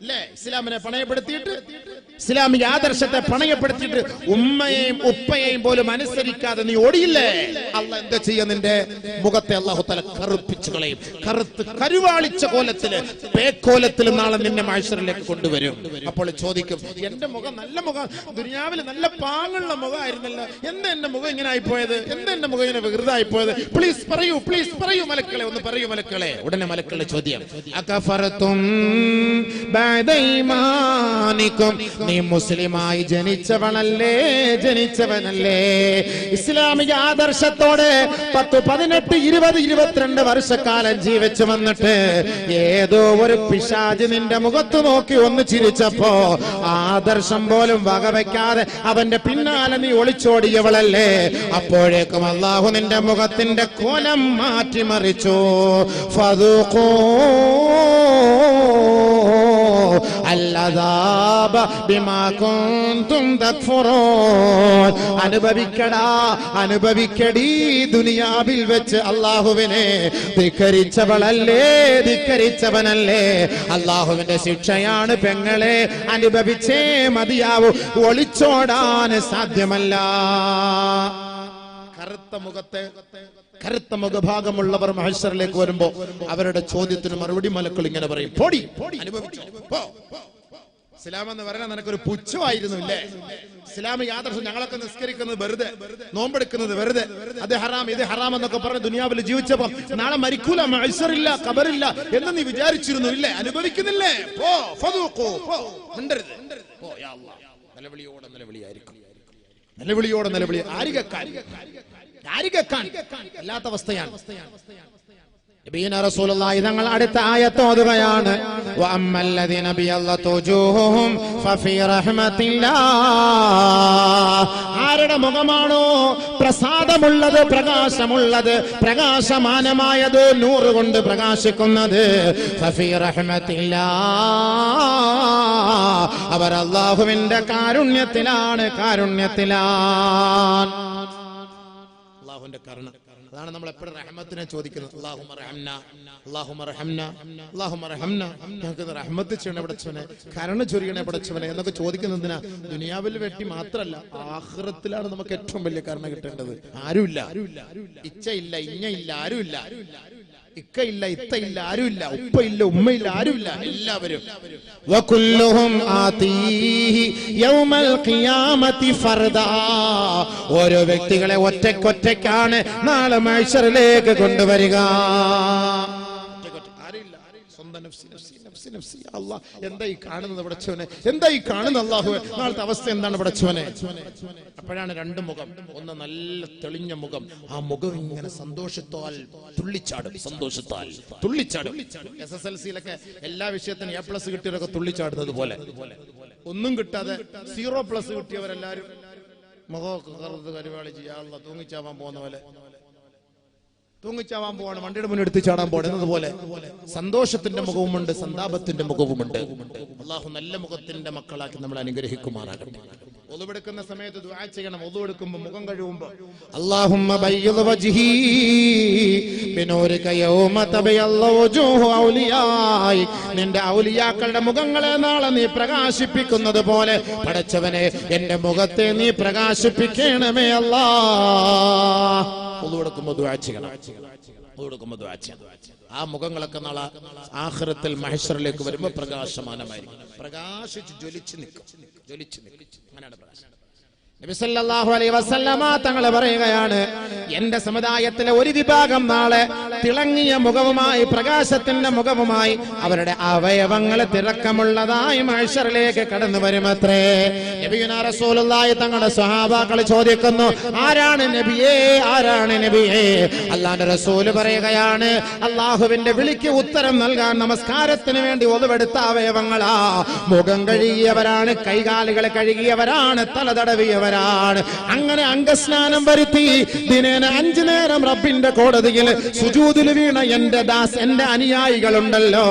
അല്ലേ? ഇസ്ലാമിനെ പണയപ്പെടുത്തിയിട്ട്, ഇസ്ലാമിക ആദർശത്തെ പണയപ്പെടുത്തിയിട്ട് ഉമ്മയെയും ഉപ്പയെയും പോലും അനുസരിക്കാതെ നീ ഓടിയില്ലേ? അല്ലാഹു എന്താ ചെയ്യാ? നിന്റെ മുഖത്തെ അല്ലാഹു തആല കറുപ്പിച്ചു കളയും. കറുത്ത് കരുവാളിച്ച കോലത്തില്, പേക്കോലത്തിൽ നാളെ നിന്നെ മഹ്ശറിലേക്ക് കൊണ്ടുവരും. അപ്പോൾ ചോദിക്കും, എന്റെ മുഖം നല്ല മുഖം, ദുനിയാവിൽ നല്ല പാങ്ങുള്ള മുഖമായിരുന്നല്ലോ, എന്താ എന്റെ മുഖം ഇങ്ങനെ ആയിപ്പോയത്? എന്താ എന്റെ മുഖം ഇങ്ങനെ വികൃതമായിപ്പോയത്? പ്ലീസ് പറയൂ, പ്ലീസ് പറയൂ മലക്കളെ, ഒന്ന് പറയൂ മലക്കളെ. ഉടനെ മലക്കളുടെ ചോദ്യം, അകഫറതും ബഅദ ഈമാനിക്കും, നീ മുസ്ലിമായി ജനിച്ചവനല്ലേ, ജനിച്ചവനല്ലേ? ഇസ്ലാമിക ആദർശത്തോടെ 10, 18, 20, 22 വർഷക്കാലം ജീവിച്ചു വന്നിട്ട് ഏതോ ഒരു പിശാച് നിന്റെ മുഖത്ത് നോക്കി ഒന്ന് ചിരിച്ചപ്പോ ആദർശം പോലും വകവയ്ക്കാതെ അവന്റെ പിന്നാലെ നീ ഒളിച്ചോടിയവളല്ലേ? അപ്പോഴേക്കും അല്ലാഹു നിന്റെ മുഖത്തിന്റെ കോലം മാറ്റിമറിച്ചു. ഫദൂഖൂ അൽഅദാബ ബിമാ കുൻതും തക്ഫുറൂൻ, അനുഭവിക്കടാ, അനുഭവിക്കടി ദുനിയാവിൽ വെച്ച് അല്ലാഹുവിനെ ധിക്കരിച്ചവളല്ലേ, ധിക്കരിച്ചവനല്ലേ? അല്ലാഹുവിന്റെ ശിക്ഷയാണ് പെങ്ങളെ, അനുഭവിച്ചേ മതിയാവൂ, ഒളിച്ചോടാൻ സാധ്യമല്ല. കറുത്ത മുഖഭാഗമുള്ളവർ മഹ്ശറിലേക്ക് വരുമ്പോ അവരുടെ ചോദ്യത്തിന് മറുപടി മലക്കൾ ഇങ്ങനെ പറയും, പോടി, അനുഭവിച്ചോ, പോ. ഇസ്ലാം എന്ന് പറയാൻ നിനക്കൊരു പുച്ഛമായിരുന്നു ഇല്ലേ? ഇസ്ലാമിക ആദർശം ഞങ്ങളൊക്കെ നിസ്കരിക്കുന്നത് വെറുതെ, നോമ്പെടുക്കുന്നത് വെറുതെ, അത് ഹറാം ഇത് ഹറാം എന്നൊക്കെ പറഞ്ഞ് ദുനിയാവിൽ ജീവിച്ചപ്പോ നാളെ മരിക്കൂല, മഅ്ശറില്ല, ഖബറില്ല എന്ന് നീ വിചാരിച്ചിരുന്നു ഇല്ലേ? അനുഭവിക്കുന്നില്ലേ? പോ ഫദൂഖു, പോ, മിണ്ടരുത്, പോ. യാ അല്ലാഹ്, നിലവിളിയോടെ നിലവിളിയായിരിക്കും, നിലവിളിയോടെ നിലവിളി. ആര് കേൾക്കാൻ അല്ലാത്ത അവസ്ഥയാണ്. നബിയുനാ റസൂലുള്ളാഹി തങ്ങൾ അടുത്ത ആയത്ത് ഓതുകയാണ്, വഅമ്മല്ലദീന ബിയല്ലതു വജൂഹുഹും ഫഫീ റഹ്മത്തില്ലാഹ്. ആരുടെ മുഖമാണോ പ്രസാദമുള്ളത്, പ്രകാശമുള്ളത്, പ്രകാശമാനമായത്, നൂറ് കൊണ്ട് പ്രകാശിക്കുന്നത്, ഫഫീ റഹ്മത്തില്ലാഹ്, അവർ അല്ലാഹുവിന്റെ കാരുണ്യത്തിലാണ്, കാരുണ്യത്തിലാണ്. അല്ലാഹുവിന്റെ കരുണ. അതാണ് നമ്മൾ എപ്പോഴും റഹ്മത്തിനെ ചോദിക്കുന്നത്. അല്ലാഹുമ്മ റഹ്മനാ, അല്ലാഹുമ്മ റഹ്മനാ, അല്ലാഹുമ്മ റഹ്മനാ. ഞങ്ങൾക്ക് റഹ്മത്ത് ചെയ്യണേ പടച്ചവനെ, കരുണ ചൊരിയണേ പടച്ചവനെ എന്നൊക്കെ ചോദിക്കുന്നതിനാ. ദുനിയാവിൽ വെട്ടി മാത്രല്ല, ആഖിറത്തിലാണ് നമുക്ക് ഏറ്റവും വലിയ കരുണ കിട്ടേണ്ടത്. ആരുമില്ല, ഇച്ചയില്ല, ഇഞ്ഞയില്ല, ആരുമില്ല, ഇക്കയില്ല, ഇത്തയില്ല, ആരുമില്ല, ഉപ്പയില്ല, ഉമ്മയില്ല, ആരുമില്ല, എല്ലാവരും. വകുല്ലുഹും ആതീഹി യൗമൽ ഖിയാമത്തി ഫർദാ. ഓരോ വ്യക്തികളെ ഒറ്റയ്ക്കൊറ്റയ്ക്കാണ് നാളെ മഹ്ശറിലേക്ക് കൊണ്ടുവരിക. എന്തായി കാണുന്നത് പടച്ചവനെ, എന്തായി കാണുന്ന അല്ലാഹുവേ, നാളത്തെ അവസ്ഥ എന്താണ് പടച്ചവനെ? അപ്പോഴാണ് രണ്ട് മുഖം. ഒന്ന് നല്ല തെളിഞ്ഞ മുഖം, ആ മുഖം ഇങ്ങനെ സന്തോഷത്താൽ തുള്ളിച്ചാടും, സന്തോഷത്താൽ തുള്ളിച്ചാടും. SSLC-യിലൊക്കെ എല്ലാ വിഷയത്തിനും A+ കിട്ടിയവരൊക്കെ തുള്ളിച്ചാടുന്നത് പോലെ, ഒന്നും കിട്ടാതെ 0+ കിട്ടിയവരെല്ലാരും മുഖമൊക്കെ കറുത്ത് കരിവാളി ചെയ്യാനുള്ള തൂങ്ങിച്ചാവാൻ പോകുന്ന പോലെ, തൂങ്ങിച്ചാവാൻ പോവാണ്, വണ്ടിയുടെ മുന്നിൽ എടുത്ത് ചാടാൻ പോകണം പോലെ സന്തോഷത്തിന്റെ മുഖവുമുണ്ട്, സന്താപത്തിന്റെ മുഖവുമുണ്ട്. അല്ലാഹു നല്ല മുഖത്തിന്റെ മക്കളാക്കി നമ്മൾ അനുഗ്രഹിക്കുമാറാകട്ടെ. ഒളുവെടുക്കുന്ന സമയത്ത് ദുആ ചെയ്യണം. ഒളുവെടുക്കുമ്പോൾ, മുഖം കഴുകുമ്പോൾ, അല്ലാഹുമ്മ ബയ്യിദ് വജ്ഹി ബിനൂരിക യൗമ തബയല്ല വജൂഹു ഔലിയായി. നിന്റെ ഔലിയാക്കളുടെ മുഖങ്ങളെ നാളെ നീ പ്രകാശിപ്പിക്കുന്നത് പോലെ പടച്ചവനെ എന്റെ മുഖത്തെ നീ പ്രകാശിപ്പിക്കണമേ അല്ലാഹ്. ഒളുവെടുക്കുമ്പോൾ ദുആ ചെയ്യണം, ഒളുവെടുക്കുമ്പോൾ ദുആ ചെയ്യണം. ആ മുഖങ്ങളൊക്കെ നാളെ ആഖിറത്തിൽ മഹ്ശറിലേക്ക് വരുമ്പോൾ പ്രകാശമാനമായിരിക്കും, പ്രകാശിച്ച് ജ്വലിച്ച് നിൽക്കും, ജ്വലിച്ച് നിൽക്കും. അങ്ങനെയാണ് പ്രകാശം. നബി സല്ലല്ലാഹു അലൈഹി വസല്ലമ തങ്ങൾ പറയുകയാണ്, എന്റെ സമുദായത്തിലെ ഒരു വിഭാഗം നാളെ തിളങ്ങിയ മുഖവുമായി, പ്രകാശത്തിന്റെ മുഖവുമായി, അവരുടെ അവയവങ്ങൾ തിളക്കമുള്ളതായി മഹ്ശറിലേക്ക് കടന്നു വരുമത്രേ. നബിയുനാ റസൂലുള്ളാഹി തങ്ങളുടെ സ്വഹാബാക്കൾ ചോദിക്കുന്നു, ആരാണ് നബിയേ, ആരാണ് നബിയേ? അല്ലാഹുവിന്റെ റസൂല് പറയുകയാണ്, അല്ലാഹുവിന്റെ വിളിക്ക് ഉത്തരം നൽകാൻ നമസ്കാരത്തിന് വേണ്ടി ഒതുവെടുത്ത അവയവങ്ങളാ. മുഖം കഴുകിയവരാണ്, കൈകാലുകൾ കഴുകിയവരാണ്, തല തടവിയവരാണ്. അങ്ങനെ അംഗസ്നാനം വരുത്തി ദിനേന 5 നേരം റബ്ബിന്റെ കോടതിയിൽ സുജൂദിൽ വീണ എന്റെ അനുയായികളുണ്ടല്ലോ,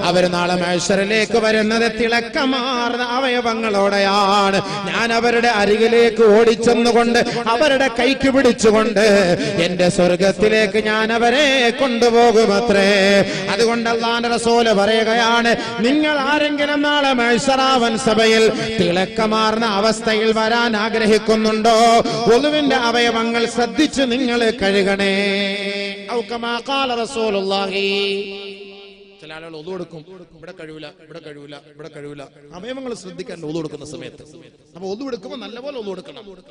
അവര് നാളെ മഹ്ശറിലേക്ക് വരുന്നത് തിളക്കമാർന്ന അവയവങ്ങളോടെയാണ്. ഞാൻ അവരുടെ അരികിലേക്ക് ഓടിച്ചെന്നുകൊണ്ട് അവരുടെ കൈക്ക് പിടിച്ചുകൊണ്ട് എന്റെ സ്വർഗത്തിലേക്ക് ഞാൻ അവരെ കൊണ്ടുപോകുമത്രേ. അതുകൊണ്ട് അല്ലാഹുവിന്റെ റസൂല് പറയുകയാണ്, നിങ്ങൾ ആരെങ്കിലും നാളെ മഹ്ശറാവൻ സഭയിൽ തിളക്കമാർന്ന അവസ്ഥയിൽ വരാൻ ആഗ്രഹിക്കുന്നുണ്ടോ, ഒളുവിന്റെ അവയവങ്ങൾ ശ്രദ്ധിച്ച് നിങ്ങൾ കഴുകണേ. ഔ കമാ ഖാല റസൂലുള്ളാഹി. ചില ആളുകൾ ഒളു കൊടുക്കും, ഇവിടെ കഴിവില്ല, ഇവിടെ കഴിവില്ല, ഇവിടെ കഴിവില്ല. അവയവങ്ങൾ ശ്രദ്ധിക്കാൻ ഒളു കൊടുക്കുന്ന സമയത്ത്. അപ്പൊ ഒളു എടുക്കുമ്പോൾ നല്ലപോലെ ഒളു കൊടുക്കണം.